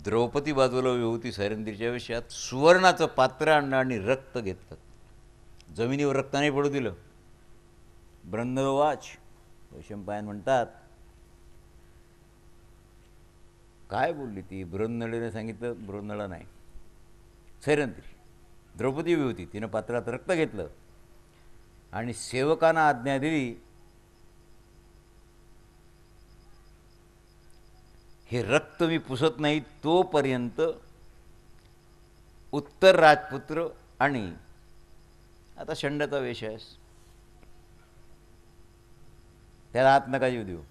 द्रौपदी बाजूला उभी होती सैरंध्रीच्या विषयात, सुवर्णाचं पात्र आणलं आणि रक्त घेतलं, जमिनीवर रक्त नाही पडू दिलं. बृहन्नळवाच. वैशंपायन म्हणतात, काय बोलली ती? बृहन्नळीने सांगितलं, बृहन्नळ नाही, सैरंत्री द्रौपदी उभी होती. तिनं पात्रात रक्त घेतलं आणि सेवकांना आज्ञा दिली, हे रक्त मी पुसत नाही तोपर्यंत उत्तर राजपुत्र आणि आता षंडाचा वेश आहेस, त्याला आत नका येऊ देऊ.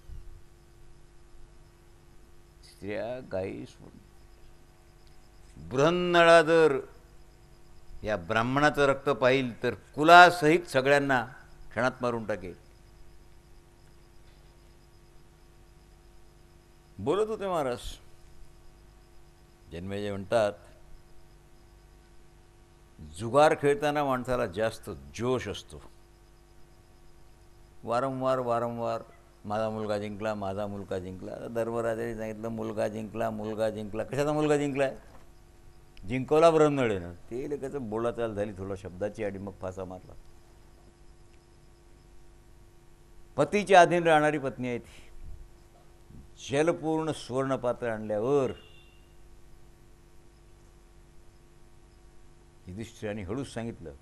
स्त्रिया गायी सोड. बृहन्नळा जर या ब्राह्मणाचं रक्त पाहिल तर कुलासहित सगळ्यांना क्षणात मारून टाकेल. बोलत होते महाराज. जन्मेजय म्हणतात, जुगार खेळताना माणसाला जास्त जोश असतो. वारंवार वारंवार माझा मुलगा जिंकला, माझा मुलगा जिंकला. धर्मराजाने सांगितलं मुलगा जिंकला, मुलगा जिंकला. कशाचा मुलगा जिंकला आहे? जिंकवला बृहन्नळेनं. ते लगेच बोलाचाल झाली थोडा शब्दाची आणि मग फासा मारला. पतीच्या अधीन राहणारी पत्नी आहे ती. जलपूर्ण सुवर्णपात्र आणल्यावर युधिष्ठिराने हळूच सांगितलं,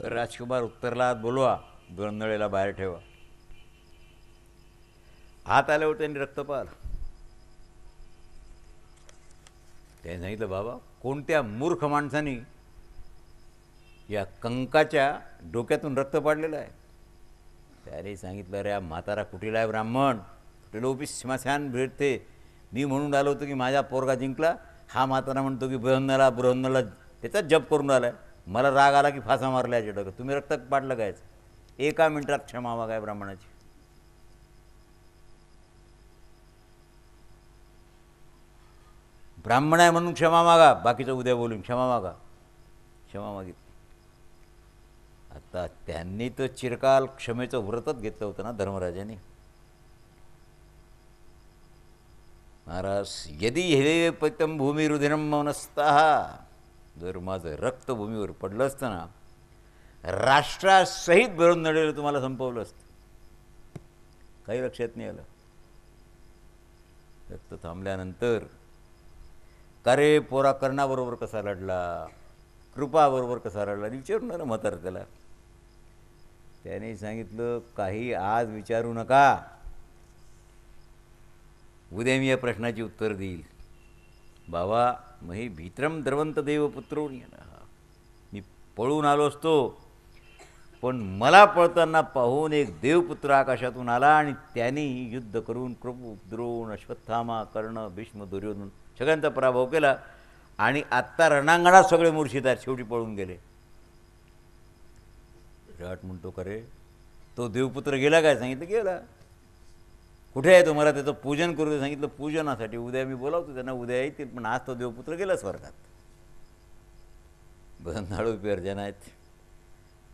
राजकुमार उत्तरला बोलवा, बृहन्नळेला बाहेर ठेवा. हात आल्यावर त्यांनी रक्त पाहिलं. त्याने सांगितलं, बाबा कोणत्या मूर्ख माणसाने या कंकाच्या डोक्यातून रक्त पाडलेलं आहे? त्याने सांगितलं, अरे म्हातारा कुठेला आहे ब्राह्मण, कुठे लोपी स्मशान भेटते. मी म्हणून आलो होतो की माझा पोरगा जिंकला, हा म्हातारा म्हणतो की बृहन्नळा त्याचाच जप करून आलाय. मला राग आला की फासा मारला याच्या डोक्यात. तुम्ही रक्त पाडलं कायच? एका मिनिटात क्षमा मागाय ब्राह्मणाची. ब्राह्मण आहे म्हणून क्षमा मागा, बाकीचं उद्या बोलून क्षमा मागा. क्षमा मागितली. आता त्यांनी तर चिरकाल क्षमेचं व्रतच घेतलं होतं ना धर्मराजाने. महाराज, यदि हे पतम भूमी रुधिरम मनस्ताह, जर माझं रक्त भूमीवर पडलं असतं ना, राष्ट्रासहित बृहन्नळेला तुम्हाला संपवलं असतं. काही लक्षात नाही आलं. रक्त थांबल्यानंतर, का रे पोरा कर्णाबरोबर कसा लढला, कृपाबरोबर कसा लढला विचारून ना म्हातारा त्याला. त्याने सांगितलं, काही आज विचारू नका, उद्या मी या प्रश्नाची उत्तर देईल. बाबा मही भीत्रम द्रवंत देवपुत्रो, मी पळून आलो असतो, पण मला पळताना पाहून एक देवपुत्र आकाशातून आला आणि त्यांनी युद्ध करून कृप, द्रोण, अश्वत्थामा, कर्ण, भीष्म, दुर्योधन सगळ्यांचा पराभव केला आणि आत्ता रणांगणात सगळे मूर्छित आहेत, शेवटी पळून गेले. विराट म्हणतो, करे तो देवपुत्र गेला काय? सांगितलं गेला. कुठे आहे तो? मला त्याचं पूजन करू दे. सांगितलं पूजनासाठी उद्या मी बोलावतो त्यांना, उद्या येतील, पण आज तो देवपुत्र गेला स्वर्गात. बंधाळू अर्जन आहेत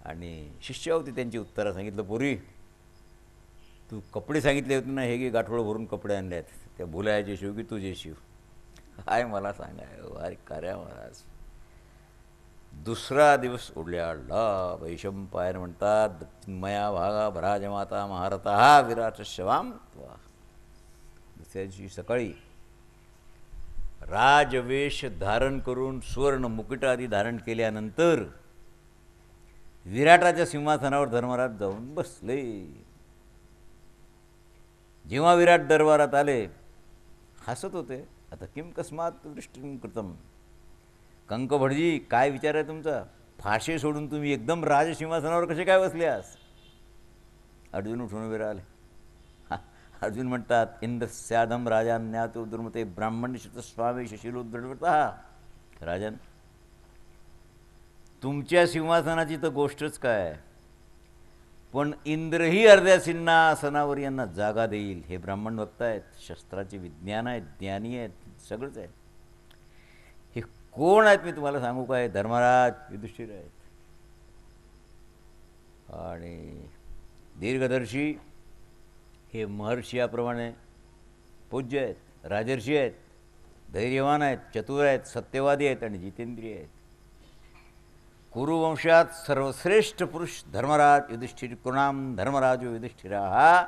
आणि शिष्य होती त्यांची उत्तरं. सांगितलं, पोरी तू कपडे सांगितले होते ना, हे गे गाठोळं भरून कपडे आणले आहेत, त्या भुलायाचे शिव की तुझे शिव. काय मला सांगाय अरे कार्या महाराज. दुसरा दिवस उडल्याला वैशंपायन म्हणतात, मया भागा भराजमाता महारता हा विराट शवाम. दुसऱ्या दिवशी सकाळी राजवेश धारण करून सुवर्ण मुकुट आदी धारण केल्यानंतर विराटाच्या सिंहासनावर धर्मराज जाऊन बसले. जेव्हा विराट दरबारात आले, हसत होते. आता किम कस्मात दृष्टीम कृतम, कंक भटजी काय विचार आहे तुमचा? फाशे सोडून तुम्ही एकदम राजसिंहासनावर कसे काय बसल्यास? अर्जुन उठून उभे राहिले. अर्जुन म्हणतात, इंद्रस्यादम राजान्यातो दुर्मते ब्राह्मणिषत स्वामी शशिलोद्दृढता. राजन, तुमच्या सिंहासनाची तर गोष्टच काय, पण इंद्रही अर्ध्या सिंहासनावर यांना जागा देईल. हे ब्राह्मण भक्त आहेत, शस्त्राचे विज्ञान आहेत, ज्ञानी आहेत, सगळंच आहे. हे कोण आहेत मी तुम्हाला सांगू काय? धर्मराज युधिष्ठिर आहेत आणि दीर्घदर्शी हे महर्षी याप्रमाणे पूज्य आहेत, राजर्षी आहेत, धैर्यवान आहेत, चतुर आहेत, सत्यवादी आहेत आणि जितेंद्रिय आहेत. कुरुवंशात सर्वश्रेष्ठ पुरुष धर्मराज युधिष्ठिर कुणाम धर्मराजो युधिष्ठिरा हा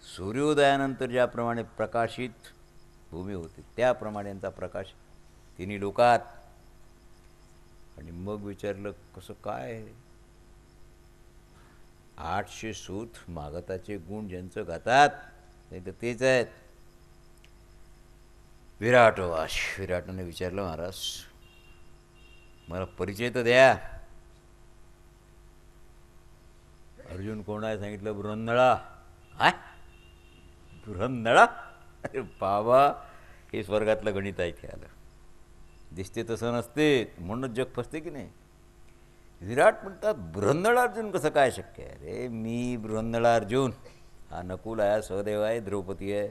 सूर्योदयानंतर ज्याप्रमाणे प्रकाशित भूमी होती त्याप्रमाणे यांचा प्रकाश तिन्ही लोकात. आणि मग विचारलं कसं काय. 800 सूत मागताचे गुण ज्यांचं गातात नाही तर तेच आहेत. विराटवास विराटाने विचारलं महाराज मला परिचय तर द्या. अर्जुन कोण आहे सांगितलं बृहन्नळा. काय बृहन्नळा. अरे बाबा हे स्वर्गातलं गणित आहे. ते आलं दिसते तसं नसते म्हणून जग फसते की नाही. विराट म्हणतात बृहन्नळा अर्जुन कसं काय शक्य आहे. अरे मी बृहन्नळा अर्जुन हा नकुल आहे सहदेव आहे द्रौपदी आहे.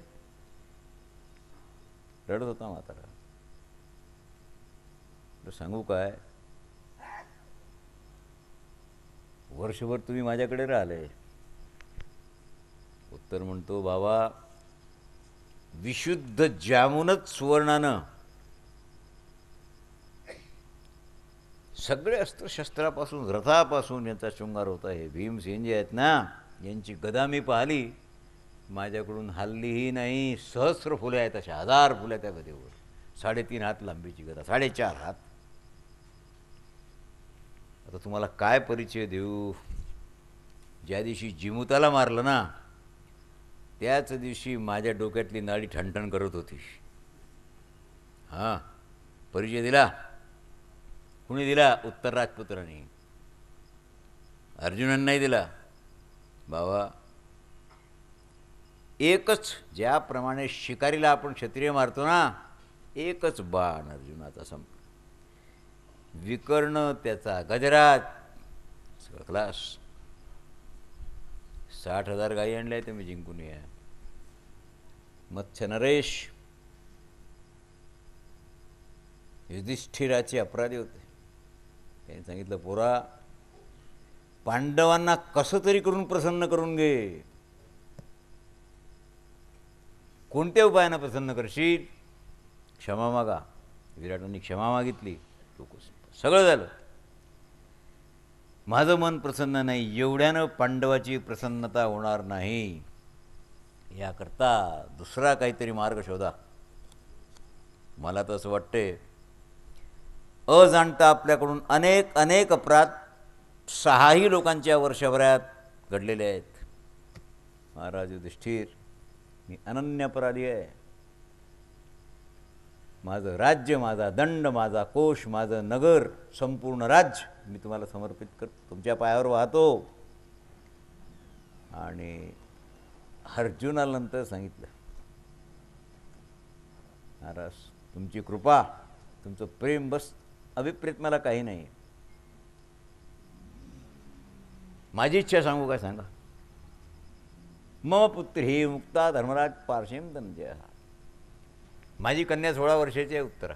रडत होता म्हातारा. सांगू काय वर्षभर तुम्ही माझ्याकडे राहिले. उत्तर म्हणतो बाबा विशुद्ध जामूनच सुवर्णानं सगळे अस्त्रशस्त्रापासून रथापासून यांचा शृंगार होता. हे भीमसेन जे आहेत ना यांची गदा मी पाहिली माझ्याकडून हल्लीही नाही. सहस्र फुले आहेत अशा 1000 फुले त्या गदेवर. 3.5 हात लांबीची गदा 4.5 हात. आता तुम्हाला काय परिचय देऊ. ज्या दिवशी जिमुताला मारलं ना त्याच दिवशी माझ्या डोक्यातली नाडी ठणठण करत होती. हां परिचय दिला. कुणी दिला. उत्तर राजपुत्रांनी. अर्जुनांनी नाही दिला. बाबा एकच ज्याप्रमाणे शिकारीला आपण क्षत्रिय मारतो ना एकच बाण अर्जुनाचा संपला. विकर्ण त्याचा गजराज सगळं क्लास. 60,000 गायी आणल्या तुम्ही जिंकून या. मत्स्य नरेश युधिष्ठिराचे अपराधी होते. त्यांनी सांगितलं पोरा पांडवांना कसं तरी करून प्रसन्न करून घे. कोणत्या उपायानं प्रसन्न करशील. क्षमा मागा. विराटांनी क्षमा मागितली. सगळं झालं. माझं मन प्रसन्न नाही. एवढ्यानं पांडवाची प्रसन्नता होणार नाही. याकरता दुसरा काहीतरी मार्ग शोधा. मला तर असं वाटते अजाणता आपल्याकडून अनेक अनेक अपराध 6ही लोकांच्या वर्षभरात घडलेले आहेत. महाराज युधिष्ठिर मी अनन्यपराधी आहे. माझं राज्य माझा दंड माझा कोश माझं नगर संपूर्ण राज्य मी तुम्हाला समर्पित करतो. तुमच्या पायावर वाहतो. आणि अर्जुनानंतर सांगितलं महाराज तुमची कृपा तुमचं प्रेम बस अभिप्रेत मला काही नाही. माझी इच्छा सांगू काय सांगा. मम पुत्री ही मुक्ता धर्मराज पार्श्वेम धनंजय. माझी कन्या 16 वर्षाची आहे. उत्तरा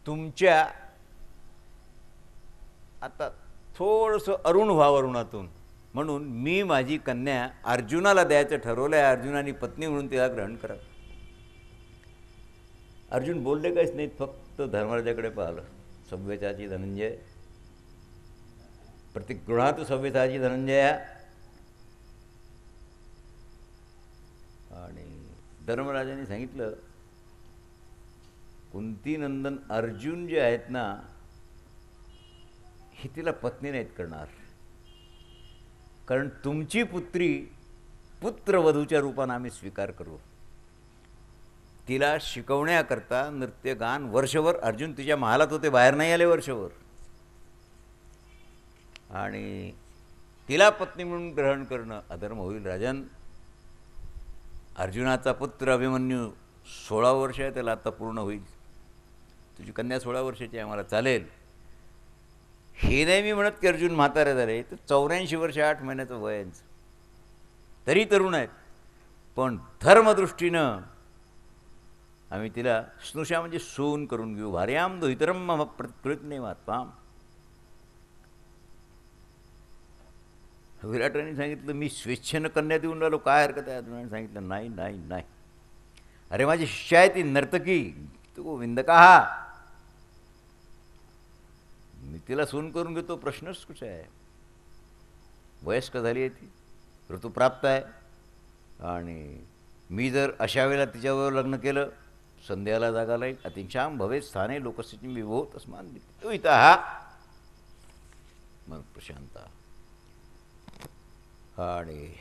तुमच्या आता थोडंसं अरुण व्हावं अरुणातून म्हणून मी माझी कन्या अर्जुनाला द्यायचं ठरवलं आहे. अर्जुनाने पत्नी म्हणून तिला ग्रहण करा. अर्जुन बोलले काहीच नाहीत. फक्त धर्मराजाकडे पाहिलं. सव्यसाची धनंजय प्रतिगृहात सव्यसाची धनंजय. आणि धर्मराजाने सांगितलं कुंतीनंदन अर्जुन जे आहेत ना हे तिला पत्नी नाहीत करणार. कारण तुमची पुत्री पुत्रवधूच्या रूपानं आम्ही स्वीकार करू. तिला शिकवण्याकरता नृत्यगान वर्षभर अर्जुन तिच्या महालात होते. बाहेर नाही आले वर्षभर. आणि तिला पत्नी म्हणून ग्रहण करणं अधर्म होईल. राजन अर्जुनाचा पुत्र अभिमन्यू 16 वर्ष आहे. त्याला आता पूर्ण होईल. तुझी कन्या 16 वर्षाची आहे. आम्हाला चालेल. हे नाही मी म्हणत की अर्जुन म्हातारे झाले. तर 84 वर्ष 8 महिन्याचं वय यांचं. तरी तरुण आहेत. पण धर्मदृष्टीनं आम्ही तिला स्नुषा म्हणजे सून करून घेऊ. भार्याम दुहितरम मम प्रतिकृतने महात्मा. विराटाने सांगितलं मी स्वेच्छेनं कन्या देऊन राहिलो काय हरकत आहे. अर्जुनाने सांगितलं नाही नाही नाही. अरे माझी शिष्या आहे ती नर्तकी तू गोविंद का. तिला सून करून घेतो, प्रश्नच कुठे आहे. वयस्क झाली आहे ती, ऋतुप्राप्त आहे. आणि मी जर अशा वेळेला तिच्याबरोबर लग्न केलं, संध्याला जागा लाईल. अतिशाम भवे स्थाने लोकस्थिती विभो तस्मान तो इथं हा मन प्रशांत. आणि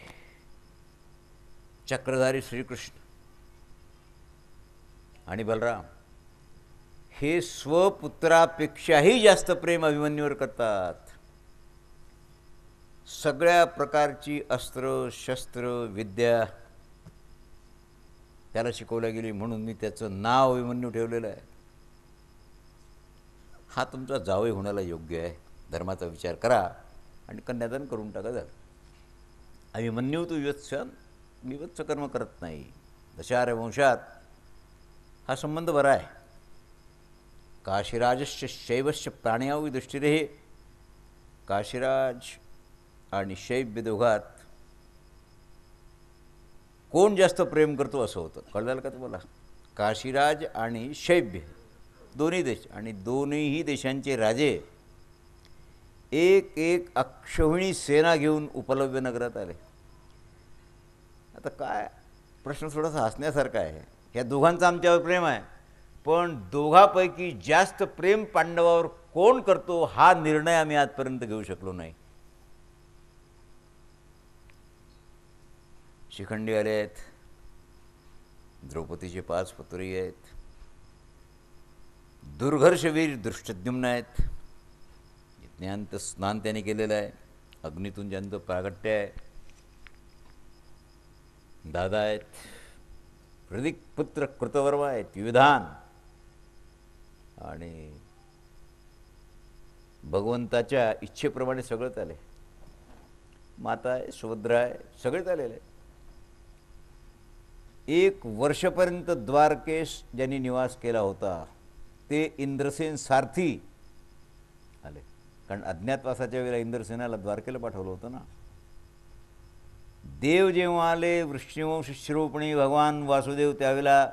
चक्रधारी श्रीकृष्ण आणि बलराम हे स्वपुत्रापेक्षाही जास्त प्रेम अभिमन्यूवर करतात. सगळ्या प्रकारची अस्त्र शस्त्र विद्या त्याला शिकवल्या गेली, म्हणून मी त्याचं नाव अभिमन्यू ठेवलेलं आहे. हा तुमचा जावई होण्याला योग्य आहे. धर्माचा विचार करा आणि कन्यादान करून टाका. झालं. अभिमन्यू तू विवत्स कर्म करत नाही. दशार्य वंशात हा संबंध बरा आहे. काशीराजस्य शैवस्य प्राण्यावी दृष्टीरे. काशीराज आणि शैब्य दोघात कोण जास्त प्रेम करतो असं होतं. कळलं का तुम्हाला? काशीराज आणि शैब्य दोन्ही देश, आणि दोन्हीही देशांचे राजे एक एक अक्षौहिणी सेना घेऊन उपलव्य नगरात आले. आता काय प्रश्न थोडासा हसण्यासारखा आहे. ह्या दोघांचं आमच्यावर प्रेम आहे, पण दोघांपैकी जास्त प्रेम पांडवावर कोण करतो हा निर्णय आम्ही आजपर्यंत घेऊ शकलो नाही. शिखंडी आले आहेत, द्रौपदीचे 5 पुत्री आहेत, दुर्घर्षवीर दृष्टद्युम्न आहेत, यज्ञांत स्नान त्याने केलेलं आहे, अग्नीतून ज्यांचं प्रागट्य आहे, दादा आहेत, हृदिक पुत्र कृतवर्मा आहेत, विविधान, आणि भगवंताच्या इच्छेप्रमाणे सगळंच आले. माता आहे, सुभद्रा आहे, सगळेच आलेले आहे. 1 वर्षपर्यंत द्वारकेश ज्यांनी निवास केला होता ते इंद्रसेन सारथी आले. कारण अज्ञातवासाच्या वेळेला इंद्रसेनाला द्वारकेला पाठवलं होतं ना. देव जेव्हा आले वृष्णिवंश शिरोपणी भगवान वासुदेव त्यावेळेला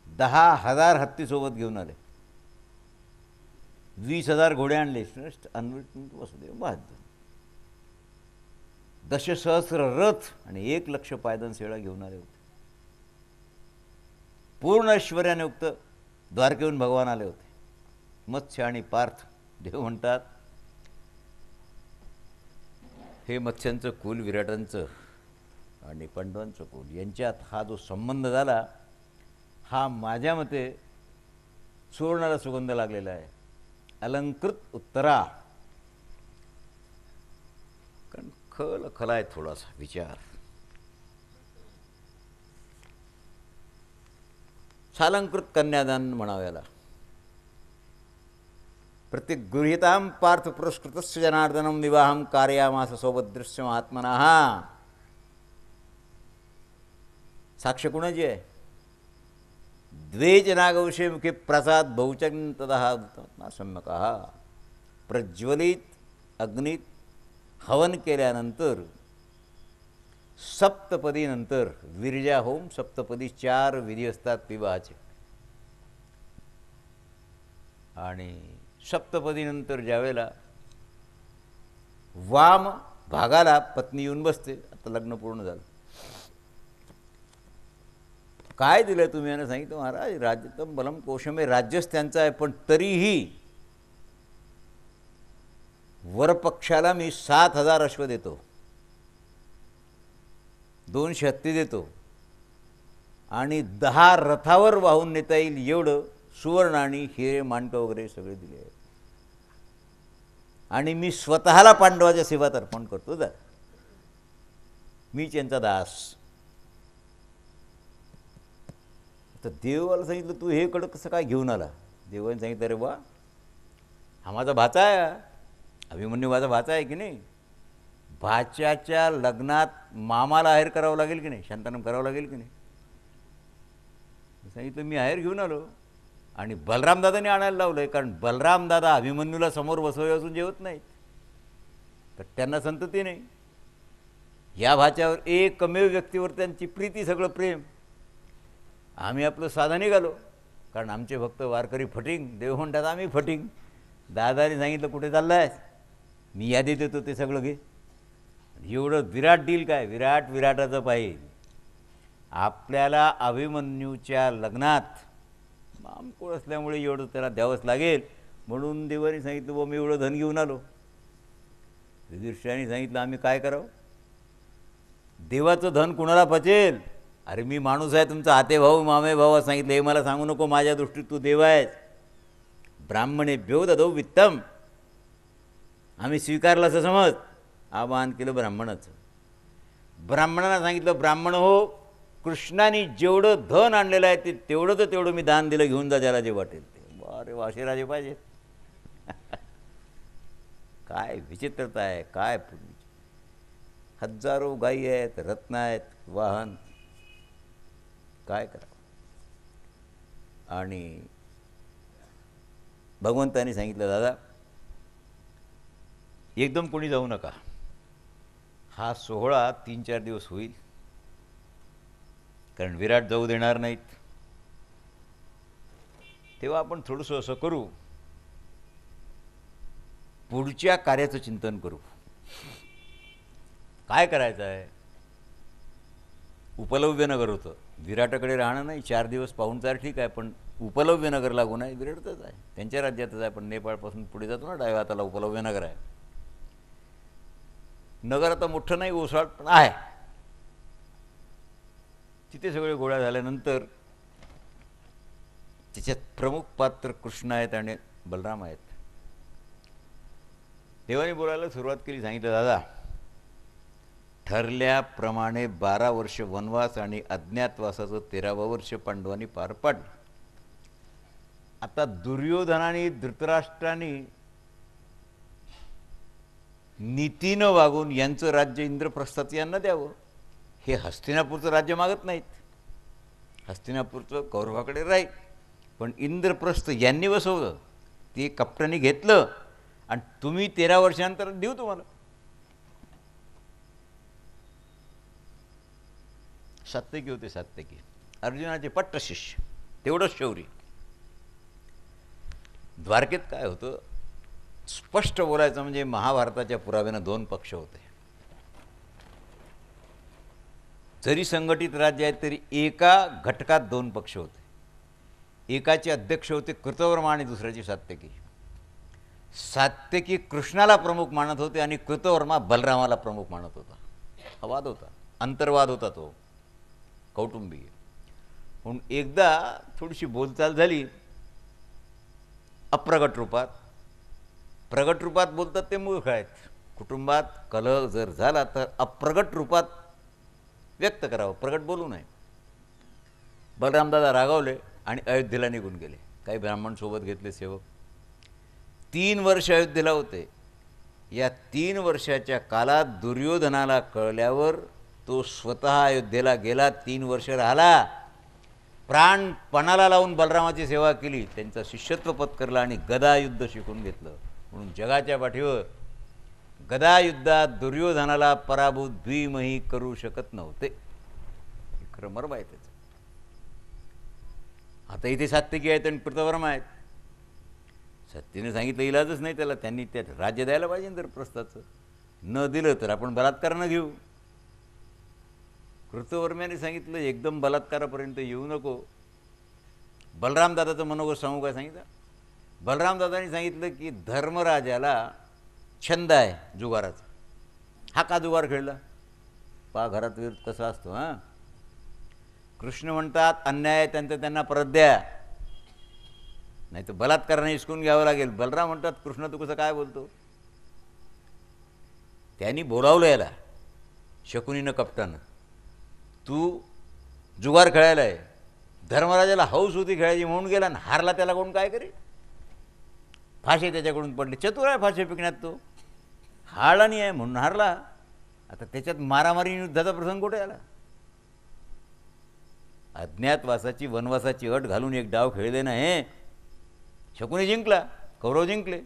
10,000 हत्तीसोबत घेऊन आले, 20,000 घोडे आणले. वासुदेव बहादूर, दशसहस्र रथ आणि 1,00,000 पायदन सेवा घेऊन आले होते. पूर्ण ऐश्वर्याने युक्त द्वारकेहून भगवान आले होते. मत्स्य आणि पार्थ देव म्हणतात, हे मत्स्यांचं कुल विराटांचं आणि पांडवांचं कुल यांच्यात हा जो संबंध झाला हा माझ्या मते सुवर्णाला सुगंध लागलेला आहे. अलंकृत उत्तरा. कारण खला आहे थोडासा विचार. सालंकृत कन्यादान म्हणाव्याला. प्रत्येक गृहीतां पार्थ पुरस्कृतस्य जनार्दनं विवाहं कारयामास सौभद्रस्य महात्मनः. साक्ष कुणाची आहे? द्वे जनागवशे मुखे प्रसाद बहुचन तदा सम्यकः. प्रज्वलित अग्नीत हवन केल्यानंतर सप्तपदीनंतर विरजा होम सप्तपदी 4 विधी असतात विवाहाचे. आणि सप्तपदीनंतर ज्यावेळेला वाम भागाला पत्नी येऊन बसते, आता लग्न पूर्ण झालं. काय दिलं तुम्ही? यानं सांगितलं, महाराज राज्यतम बलम कोशमे, राज्यच त्यांचं आहे, पण तरीही वरपक्षाला मी 7,000 अश्व देतो, 200 हत्ती देतो आणि 10 रथावर वाहून नेता येईल एवढं सुवर्ण आणि हिरे माणकं वगैरे सगळे दिले आहेत. आणि मी स्वतःला पांडवाच्या सेवात अर्पण करतो. मी त्यांचा दास. तर देवाला सांगितलं, तू हे कडं कसं काय घेऊन आला? देवाने सांगितलं, अरे वा, हा माझा भाचा आहे, अभिमन्यू माझा भाचा आहे की नाही. भाच्याच्या लग्नात मामाला आहेर करावं लागेल की नाही, शांतानाम करावं लागेल की नाही. सांगितलं मी आहेर घेऊन आलो. आणि बलरामदादाने आणायला लावलं आहे, कारण बलरामदादा अभिमन्यूला समोर बसवले असून जेवत नाहीत, तर त्यांना संतती नाही. या भाच्यावर एकमेव व्यक्तीवर त्यांची प्रीती, सगळं प्रेम. आम्ही आपलं साधं निघालो, कारण आमचे भक्त वारकरी फटिंग, देव म्हणतात आम्ही फटिंग. दादाने सांगितलं कुठे चाललायस, मी यादी देतो ते सगळं घे. एवढं विराट डील काय, विराट विराटाचं पाहिजे. आपल्याला अभिमन्यूच्या लग्नात मामकोळ असल्यामुळे एवढं त्याला द्यावंच लागेल, म्हणून देवाने सांगितलं बा मी एवढं धन घेऊन आलो. युधिष्ठिराने सांगितलं आम्ही काय करावं, देवाचं धन कुणाला पचेल. अरे मी माणूस आहे तुमचा, आते भाऊ मामे भाऊ सांगितलं, हे मला सांगू नको, माझ्या दृष्टीत तू देव आहेस. ब्राह्मणेभ्यो ददौ वित्तम, आम्ही स्वीकारलं असं समज. आवाहन केलं ब्राह्मणाचं. ब्राह्मणांना सांगितलं ब्राह्मण हो, कृष्णाने जेवढं धन आणलेलं आहे ते तेवढं मी दान दिलं, घेऊन जा ज्याला जे वाटेल ते. अरे वाशेराजे पाहिजेत. काय विचित्रता आहे, काय पूर्वी हजारो गायी आहेत, रत्न आहेत, वाहन, काय करावं. आणि भगवंताने सांगितलं दादा एकदम कोणी जाऊ नका, हा सोहळा 3-4 दिवस होईल, कारण विराट जाऊ देणार नाहीत. तेव्हा आपण थोडंसं असं करू, पुढच्या कार्याचं चिंतन करू. काय करायचं आहे. उपलव्य नगर होतं, विराटाकडे राहणं नाही, 4 दिवस पाहुणचार ठीक आहे, पण उपलव्य नगर लागून आहे, विराटच आहे, त्यांच्या राज्यातच आहे. पण नेपाळपासून पुढे जातो ना डाव्या हाताला उपलव्य नगर आहे. नगर आता मोठं नाही, ओसाड पण आहे. तिथे सगळे गोळ्या झाल्यानंतर त्याच्यात प्रमुख पात्र कृष्ण आहेत आणि बलराम आहेत. देवाने बोलायला सुरुवात केली, सांगितलं दादा ठरल्याप्रमाणे 12 वर्ष वनवास आणि अज्ञातवासाचं 13वं वर्ष पांडवांनी पार पाडलं. आता दुर्योधनाने धृतराष्ट्राने नीतीनं वागून यांचं राज्य इंद्रप्रस्थात यांना द्यावं. हे हस्तिनापूरचं राज्य मागत नाहीत, हस्तिनापूरचं कौरवाकडे राहील, पण इंद्रप्रस्थ यांनी बसवलं, ते कपटाने घेतलं आणि तुम्ही 13 वर्षानंतर देऊ तुम्हाला. सात्यकी होते, सात्यकी अर्जुनाचे पट्ट शिष्य, तेवढंच शौर्य. द्वारकेत काय होतं, स्पष्ट बोलायचं म्हणजे महाभारताच्या पुराव्यानं 2 पक्ष होते. जरी संघटित राज्य आहे तरी एका घटकात 2 पक्ष होते. एकाचे अध्यक्ष होते कृतवर्मा आणि दुसऱ्याचे सात्यकी. सात्यकी कृष्णाला प्रमुख मानत होते आणि कृतवर्मा बलरामाला प्रमुख मानत होता. हा वाद होता, अंतर्वाद होता तो कौटुंबिक. म्हणून एकदा थोडीशी बोलचाल झाली अप्रगट रूपात. प्रगट रूपात बोलतात ते मूर्ख आहेत. कुटुंबात कलह जर झाला तर अप्रगट रूपात व्यक्त करावं, प्रगट बोलू नये. बलरामदादा रागावले आणि अयोध्येला निघून गेले. काही ब्राह्मण सोबत घेतले सेवक. 3 वर्ष अयोध्येला होते. या 3 वर्षाच्या कालात दुर्योधनाला कळल्यावर तो स्वतः अयोध्येला गेला, 3 वर्ष राहिला, प्राण पणाला लावून बलरामाची सेवा केली, त्यांचा शिष्यत्व पत्करला आणि गदायुद्ध शिकून घेतलं. म्हणून जगाच्या पाठीवर गदायुद्धात दुर्योधनाला पराभूत भीमही करू शकत नव्हते. हे खरं मर्म आहे त्याचं. आता इथे सात्यकी आहेत आणि कृतवर्मा आहेत. सत्तेने सांगितलं इलाजच नाही त्याला, त्यांनी त्या राज्य द्यायला पाहिजे इंद्रप्रस्थाचं. न दिलं तर आपण बलात्कारानं घेऊ. कृतवर्म्याने सांगितलं एकदम बलात्कारापर्यंत येऊ नको. बलरामदादाचं मनोगत सांगू काय सांगितलं. बलरामदादांनी सांगितलं की धर्मराजाला छंद आहे जुगाराचा. हा का जुगार खेळला, पहा घरात विरोध कसा असतो. हां, कृष्ण म्हणतात अन्याय त्यांचं त्यांना परत द्या, नाही तर बलात्काराने हिसकून घ्यावं लागेल. बलराम म्हणतात कृष्ण तू कसं काय बोलतो. त्यांनी बोलावलं याला शकुनीनं कपटानं, तू जुगार खेळायला आहे. धर्मराजाला हौस होती खेळायची म्हणून गेला आणि हारला, त्याला कोण काय करेल. फाशी त्याच्याकडून पडली. चतुर आहे फाशी पिकण्यात तो. हारला नाही आहे म्हणून हारला. आता त्याच्यात मारामारी युद्धाचा प्रसंग कुठे आला. अज्ञातवासाची वनवासाची अट घालून एक डाव खेळले ना. हे शकुनी जिंकला, कौरव जिंकले.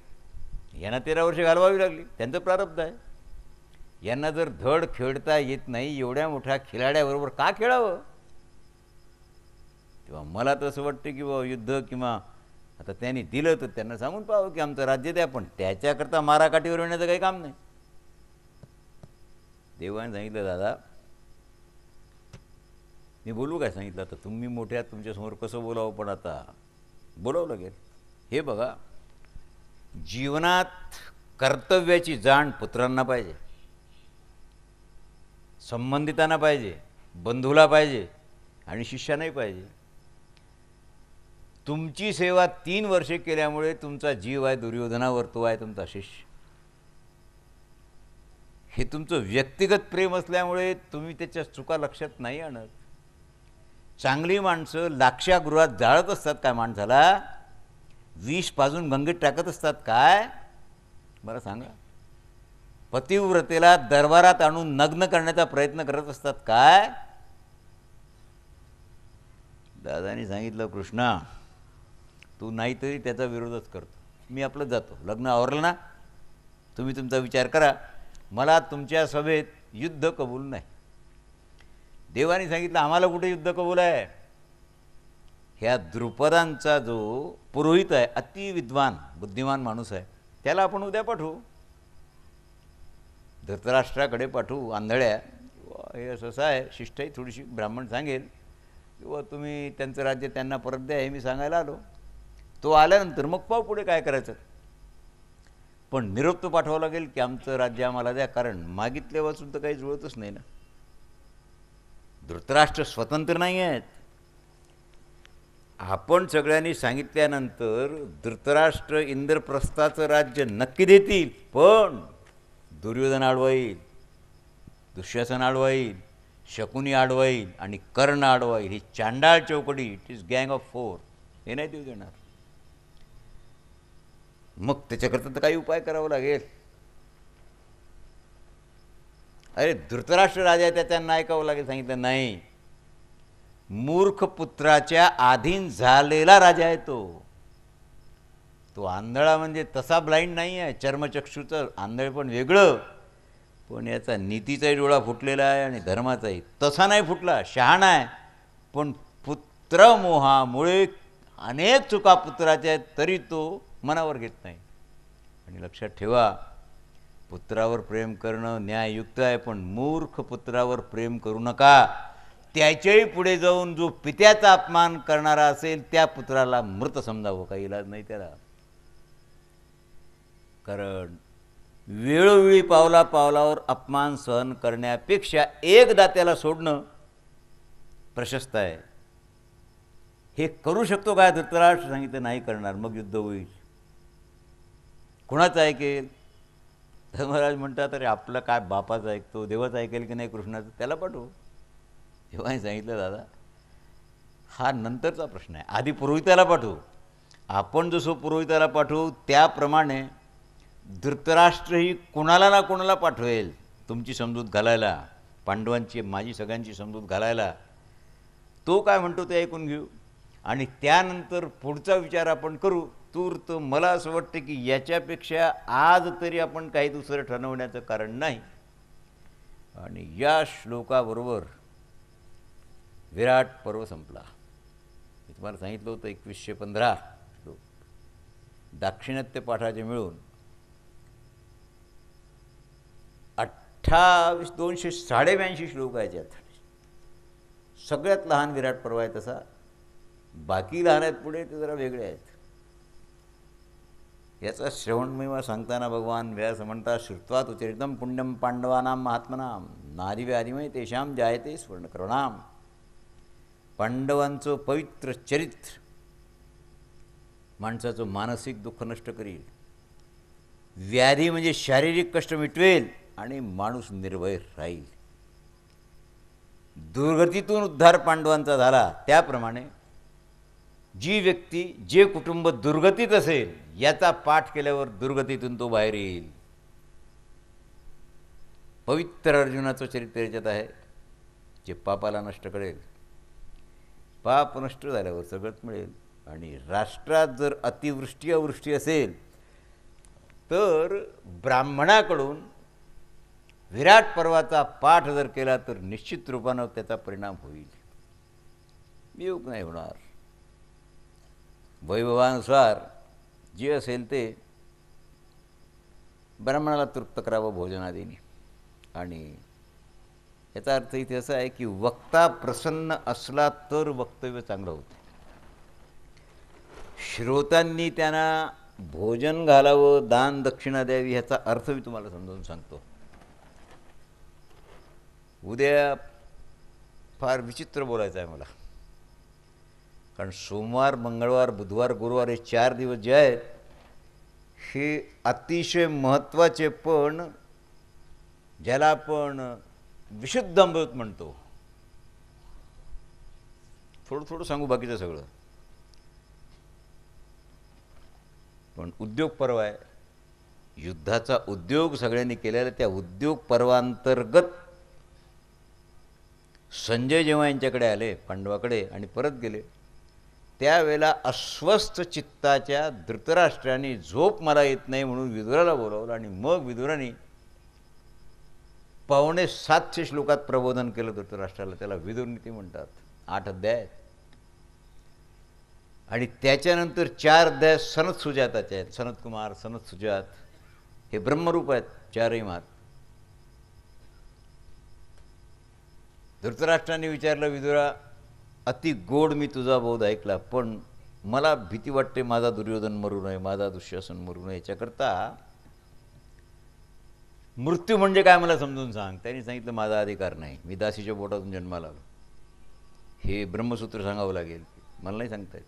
यांना 13 वर्षे घालवावी लागली, त्यांचं प्रारब्ध आहे. यांना जर धड खेळता येत नाही, एवढ्या मोठ्या खिलाड्याबरोबर का खेळावं. तेव्हा मला तर असं वाटतं की युद्ध किंवा आता त्यांनी दिलं तर त्यांना सांगून पाहावं की आमचं राज्य द्या, पण त्याच्याकरता माराकाठीवर येण्याचं काही काम नाही. देवाने सांगितलं, दादा मी बोलू काय सांगितलं, आता तुम्ही मोठे आहात, तुमच्यासमोर कसं बोलावं, पण आता बोलावं लागेल. हे बघा, जीवनात कर्तव्याची जाण पुत्रांना पाहिजे, संबंधितांना पाहिजे, बंधूला पाहिजे आणि शिष्यानाही पाहिजे. तुमची सेवा 3 वर्षे केल्यामुळे तुमचा जीव आहे दुर्योधनावर, तो आहे तुमचा शिष्य. हे तुमचं व्यक्तिगत प्रेम असल्यामुळे तुम्ही त्याच्या चुका लक्षात नाही आणत. चांगली माणसं लाक्षागृहात जाळत असतात काय माणसाला, विष पाजून गंगेत टाकत असतात काय, बरं सांगा. पतिव्रतेला दरबारात आणून नग्न करण्याचा प्रयत्न करत असतात काय. दादानी सांगितलं, कृष्णा तू नाहीतरी त्याचा विरोधच करतो, मी आपलं जातो, लग्न आवरलं ना, तुम्ही तुमचा विचार करा, मला तुमच्या सभेत युद्ध कबूल नाही. देवाने सांगितलं, आम्हाला कुठे युद्ध कबूल आहे. ह्या द्रुपदांचा जो पुरोहित आहे, अति विद्वान बुद्धिमान माणूस आहे, त्याला आपण उद्या पाठवू, धृतराष्ट्राकडे पाठवू. आंधळ्या हे असं आहे, शिष्टही थोडीशी ब्राह्मण सांगेल किंवा तुम्ही त्यांचं राज्य त्यांना परत द्या, हे मी सांगायला आलो. तो आल्यानंतर मग पाहू पुढे काय करायचं. पण निरोप तो पाठवावा लागेल की आमचं राज्य आम्हाला द्या, कारण मागितल्या वाचून तर काही जुळतच नाही ना. धृतराष्ट्र स्वतंत्र नाही आहेत. आपण सगळ्यांनी सांगितल्यानंतर धृतराष्ट्र इंद्रप्रस्थाचं राज्य नक्की देतील, पण दुर्योधन आडवाईल, दुःशासन आडवाईल, शकुनी आडवाईल आणि कर्ण आडवाईल. ही चांडाळ चौकडी, इट इज गँग ऑफ 4, हे नाही देऊ देणार. मग त्याच्याकरता तर काही उपाय करावा लागेल. अरे धृतराष्ट्र राजा आहे, त्याच्यांना ऐकावं लागेल. सांगितलं नाही, मूर्ख पुत्राच्या अधीन झालेला राजा आहे तो. तो आंधळा म्हणजे तसा ब्लाइंड नाही आहे, चर्मचक्षुचं आंधळ पण वेगळं, पण याचा नीतीचाही डोळा फुटलेला आहे आणि धर्माचाही. तसा नाही फुटला, शहाणा आहे, पण पुत्रमोहामुळे अनेक चुका पुत्राच्या आहेत, तरी तो मनावर घेत नाही. आणि लक्षात ठेवा, पुत्रावर प्रेम करणं न्याययुक्त आहे, पण मूर्ख पुत्रावर प्रेम करू नका. त्याच्याही पुढे जाऊन जो पित्याचा अपमान करणारा असेल, त्या पुत्राला मृत समजावं, काही इलाज नाही त्याला. कारण वेळोवेळी पावला पावलावर अपमान सहन करण्यापेक्षा एकदा त्याला सोडणं प्रशस्त आहे. हे करू शकतो काय धृतराष्ट्र? सांगितलं नाही करणार, मग युद्ध होईल. कुणाचं ऐकेल? धर्मराज म्हणतात, अरे आपलं काय बापाचं ऐकतो, देवाचं ऐकेल की नाही कृष्णाचं, त्याला पाठवू. तेव्हाही सांगितलं, दादा हा नंतरचा प्रश्न आहे, आधी पुरोहिताला पाठवू. आपण जसं पुरोहिताला पाठवू त्याप्रमाणे धृतराष्ट्रही कोणाला ना कोणाला पाठवेल तुमची समजूत घालायला, पांडवांची माझी सगळ्यांची समजूत घालायला. तो काय म्हणतो ते ऐकून घेऊ आणि त्यानंतर पुढचा विचार आपण करू. तूर्त मला असं वाटतं की याच्यापेक्षा आज तरी आपण काही दुसरं ठरवण्याचं कारण नाही. आणि या श्लोकाबरोबर विराट पर्व संपला. मी तुम्हाला सांगितलं होतं 2115 श्लोक दाक्षिणात्य पाठाचे मिळून 282 श्लोक आहेत. यात सगळ्यात लहान विराट पर्व आहे तसा, बाकी लहान आहेत पुढे ते जरा वेगळे आहेत. याचा श्रवण महिमा सांगताना भगवान व्यास म्हणतात, श्रुत्वा तुचरितम पुण्यम पांडवानां महात्मनां नारीव्याधिमय तेषां जायते स्वर्णकर्णाम. पांडवांचं पवित्र चरित्र माणसाचं मानसिक दुःख नष्ट करील, व्याधी म्हणजे शारीरिक कष्ट मिटवेल आणि माणूस निर्भय राहील. दुर्गतीतून उद्धार पांडवांचा झाला, त्याप्रमाणे जी व्यक्ती जे कुटुंब दुर्गतीत असेल याचा पाठ केल्यावर दुर्गतीतून तो बाहेर येईल. पवित्र अर्जुनाचं चरित्र याच्यात आहे, जे पापाला नष्ट करेल. पाप नष्ट झाल्यावर सगळंच मिळेल. आणि राष्ट्रात जर अतिवृष्टी अवृष्टी असेल तर ब्राह्मणाकडून विराट पर्वाचा पाठ जर केला तर निश्चित रूपानं त्याचा परिणाम होईल, वियोग नाही होणार. वैभवानुसार जे असेल ते ब्राह्मणाला तृप्त करावं भोजनादीने. आणि याचा अर्थ इथे असा आहे की वक्ता प्रसन्न असला तर वक्तव्य चांगलं होतं. श्रोतांनी त्यांना भोजन घालावं, दान दक्षिणा द्यावी, ह्याचा अर्थ मी तुम्हाला समजावून सांगतो. उद्या फार विचित्र बोलायचं आहे मला, कारण सोमवार, मंगळवार, बुधवार, गुरुवार हे 4 दिवस जे आहेत हे अतिशय महत्त्वाचे, पण ज्याला आपण विशुद्ध अमृत म्हणतो. थोडं थोडं सांगू बाकीचं सगळं. पण उद्योग पर्व आहे, युद्धाचा उद्योग सगळ्यांनी केलेला. त्या उद्योग पर्वांतर्गत संजय जेव्हा यांच्याकडे आले पांडवाकडे आणि परत गेले, त्यावेळेला अस्वस्थ चित्ताच्या धृतराष्ट्राने झोप मला येत नाही म्हणून विदुराला बोलावलं. आणि मग विदुराने 6:45 श्लोकात प्रबोधन केलं धृतराष्ट्राला. त्याला विदुरनीती म्हणतात. 8 अध्याय आहेत. आणि त्याच्यानंतर 4 अध्याय सनत सुजाताचे आहेत. सनत कुमार, सनत सुजात हे ब्रह्मरूप आहेत, 4ही मात. धृतराष्ट्राने विचारलं, विदुरा, अति गोड मी तुझा बोध ऐकला, पण मला भीती वाटते माझा दुर्योधन मरू नये, माझा दुःशासन मरू नये. याच्याकरता मृत्यू म्हणजे काय मला समजून सांग. त्यांनी सांगितलं, माझा अधिकार नाही, मी दासीच्या पोटातून जन्माला आलो. हे ब्रह्मसूत्र सांगावं लागेल, मला नाही सांगता येत.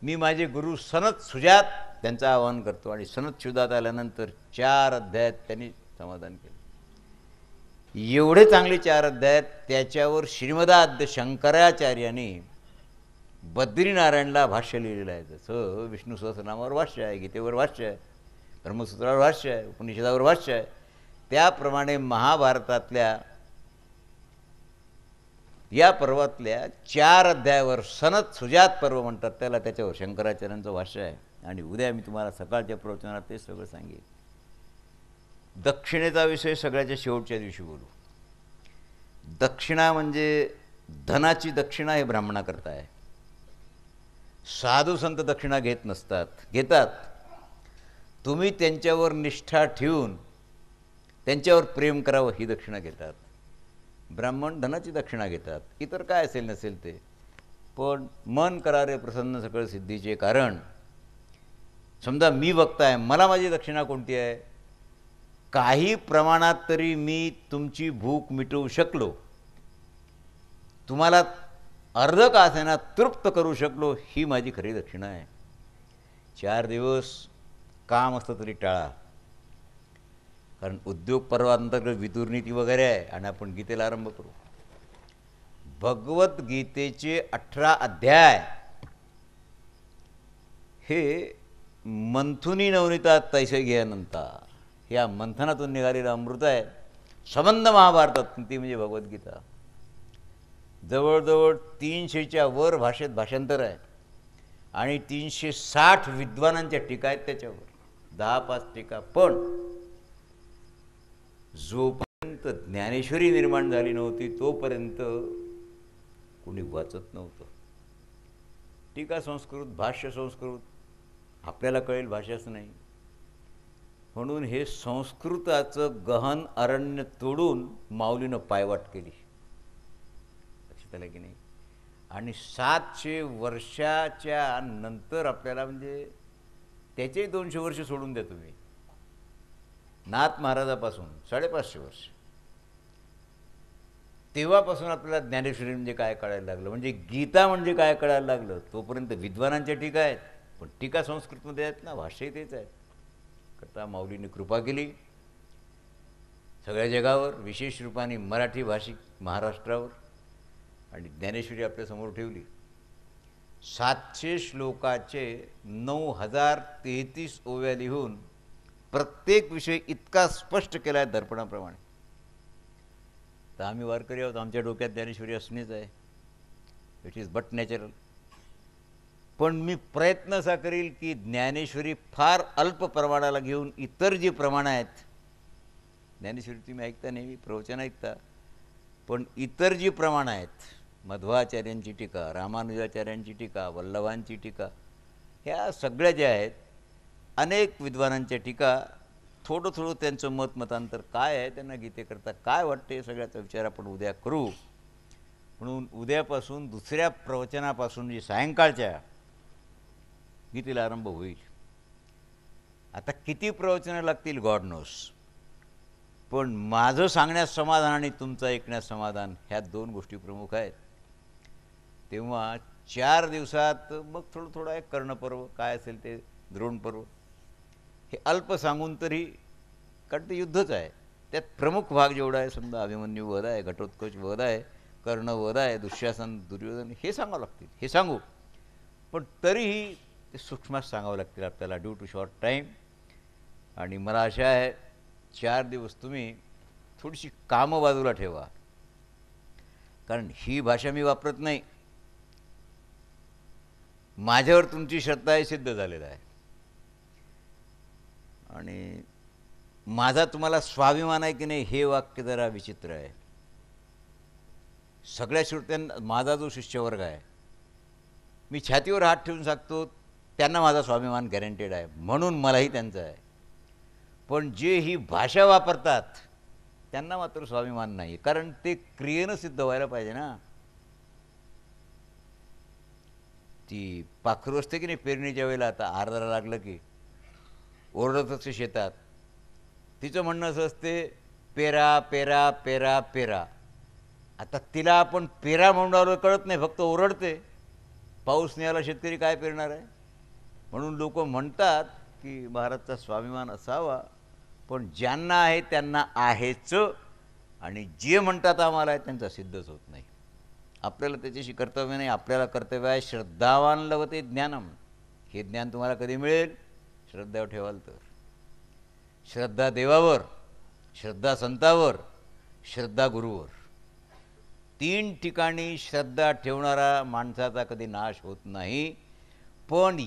मी माझे गुरु सनत सुजात त्यांचं आवाहन करतो. आणि सनत सुजात आल्यानंतर 4 अध्यायात त्यांनी समाधान केलं. एवढे चांगले 4 अध्याय, त्याच्यावर श्रीमदाद्य शंकराचार्यांनी बद्रीनारायणला भाष्य लिहिलेलं आहे. जसं विष्णू सहस्रनामावर भाष्य आहे, गीतेवर भाष्य आहे, ब्रह्मसूत्रावर भाष्य आहे, उपनिषदावर भाष्य आहे, त्याप्रमाणे महाभारतातल्या या पर्वातल्या 4 अध्यायावर सनत सुजात पर्व म्हणतात त्याला, त्याच्यावर शंकराचार्यांचं भाष्य आहे. आणि उद्या मी तुम्हाला सकाळच्या प्रवचनात ते सगळं सांगेन. दक्षिणेचा विषय सगळ्याच्या शेवटच्या दिवशी बोलू. दक्षिणा म्हणजे धनाची दक्षिणा हे ब्राह्मणाकरता आहे. साधू संत दक्षिणा घेत नसतात, घेतात. तुम्ही त्यांच्यावर निष्ठा ठेवून त्यांच्यावर प्रेम करावं ही दक्षिणा घेतात. ब्राह्मण धनाची दक्षिणा घेतात, इतर काय असेल नसेल ते. पण मन करारे प्रसन्न सकळ सिद्धीचे. कारण समजा मी वक्ता आहे, मला माझी दक्षिणा कोणती आहे? काही प्रमाणात तरी मी तुमची भूक मिटवू शकलो, तुम्हाला अर्ध का असेना तृप्त करू शकलो, ही माझी खरी दक्षिणा आहे. 4 दिवस काम असतं तरी टाळा, कारण उद्योग पर्वांतर्गत विदुरनीती वगैरे आहे. आणि आपण गीतेला आरंभ करू. भगवद्गीतेचे 18 अध्याय हे मंथुनी नवनीता तैसे घ्यानंता, या मंथनातून निघालेलं अमृत आहे. संबंध महाभारतात ती म्हणजे भगवद्गीता. जवळजवळ 300च्या वर भाषेत भाषांतर आहे. आणि 360 विद्वानांच्या टीका आहेत त्याच्यावर, 10-5 टीका. पण जोपर्यंत ज्ञानेश्वरी निर्माण झाली नव्हती तोपर्यंत कोणी वाचत नव्हतं. टीका संस्कृत, भाष्य संस्कृत, आपल्याला कळेल भाषाच नाही. म्हणून हे संस्कृताचं गहन अरण्य तोडून माऊलीनं पायवाट केली, लक्षात आलं की नाही. आणि 700 वर्षाच्या नंतर आपल्याला, म्हणजे त्याचे 200 वर्ष सोडून द्या तुम्ही, नाथ महाराजापासून 550 वर्ष, तेव्हापासून आपल्याला ज्ञानेश्वरी म्हणजे काय कळायला लागलं, म्हणजे गीता म्हणजे काय कळायला लागलं. तोपर्यंत विद्वानांच्या टीका आहेत, पण टीका संस्कृतमध्ये आहेत ना, भाषाही तेच आहेत. करता माऊलीने कृपा केली सगळ्या जगावर, विशेष रूपाने मराठी भाषिक महाराष्ट्रावर, आणि ज्ञानेश्वरी आपल्यासमोर ठेवली. 700 श्लोकाचे 9033 ओव्या लिहून प्रत्येक विषय इतका स्पष्ट केला आहे दर्पणाप्रमाणे. तर आम्ही वारकरी आहोत, आमच्या डोक्यात ज्ञानेश्वरी असणेच आहे, इट इज बट नॅचरल. पण मी प्रयत्न असा करील की ज्ञानेश्वरी फार अल्प प्रमाणाला घेऊन इतर जी प्रमाणं आहेत, ज्ञानेश्वरी तुम्ही ऐकता, नेहमी प्रवचन ऐकता, पण इतर जी प्रमाणं आहेत, मध्वाचार्यांची टीका, रामानुजाचार्यांची टीका, वल्लभांची टीका, ह्या सगळ्या ज्या आहेत अनेक विद्वानांच्या टीका, थोडं थोडं त्यांचं मतांतर काय आहे, त्यांना गीतेकरता काय वाटते, सगळ्याचा विचार आपण उद्या करू. म्हणून उद्यापासून दुसऱ्या प्रवचनापासून जी सायंकाळच्या गीतेला आरंभ होईल. आता किती प्रवचनं लागतील गॉड नोस, पण माझं सांगण्यास समाधान आणि तुमचं ऐकण्यास समाधान ह्या दोन गोष्टी प्रमुख आहेत. तेव्हा 4 दिवसात मग थोडं थोडं आहे कर्णपर्व, काय असेल ते द्रोणपर्व, हे अल्प सांगून तरी, कारण ते युद्धच आहे. त्यात प्रमुख भाग जेवढा आहे, समजा अभिमन्यू वध आहे, घटोत्कच वध आहे, कर्ण वध आहे, दुःशासन दुर्योधन, हे सांगावं लागतील, हे सांगू. पण तरीही ते सूक्ष्मात सांगावं लागतील आपल्याला ड्यू टू शॉर्ट टाईम. आणि मला आशा आहे 4 दिवस तुम्ही थोडीशी कामं बाजूला ठेवा, कारण ही भाषा मी वापरत नाही. माझ्यावर तुमची श्रद्धा हे सिद्ध झालेलं आहे. आणि माझा तुम्हाला स्वाभिमान आहे की नाही, हे वाक्य जरा विचित्र आहे. सगळ्या श्रोत्यांना माझा जो शिष्यवर्ग आहे, मी छातीवर हात ठेवून सांगतो त्यांना माझा स्वाभिमान गॅरंटेड आहे, म्हणून मलाही त्यांचा आहे. पण जे ही भाषा वापरतात त्यांना मात्र स्वाभिमान नाही, कारण ते क्रियेनं सिद्ध व्हायला पाहिजे ना. ती पाखरू असते की नाही पेरणीच्या वेळेला, आता आर्द्रा लागलं की ओरडत असते शेतात, तिचं म्हणणं असं असते पेरा पेरा पेरा पेरा. आता तिला आपण पेरा म्हणून राहिलो कळत नाही, फक्त ओरडते. पाऊस नाही आला शेतकरी काय पेरणार आहे. म्हणून लोक म्हणतात की महाराजचा स्वाभिमान असावा, पण ज्यांना आहे त्यांना आहेच, आणि जे म्हणतात आम्हाला आहे त्यांचा सिद्धच होत नाही. आपल्याला त्याच्याशी कर्तव्य नाही. आपल्याला कर्तव्य आहे श्रद्धावान लभते ज्ञानम. हे ज्ञान तुम्हाला कधी मिळेल, श्रद्धा ठेवाल तर. श्रद्धा देवावर, श्रद्धा संतावर, श्रद्धा गुरुवर, 3 ठिकाणी श्रद्धा ठेवणारा माणसाचा कधी नाश होत नाही. पण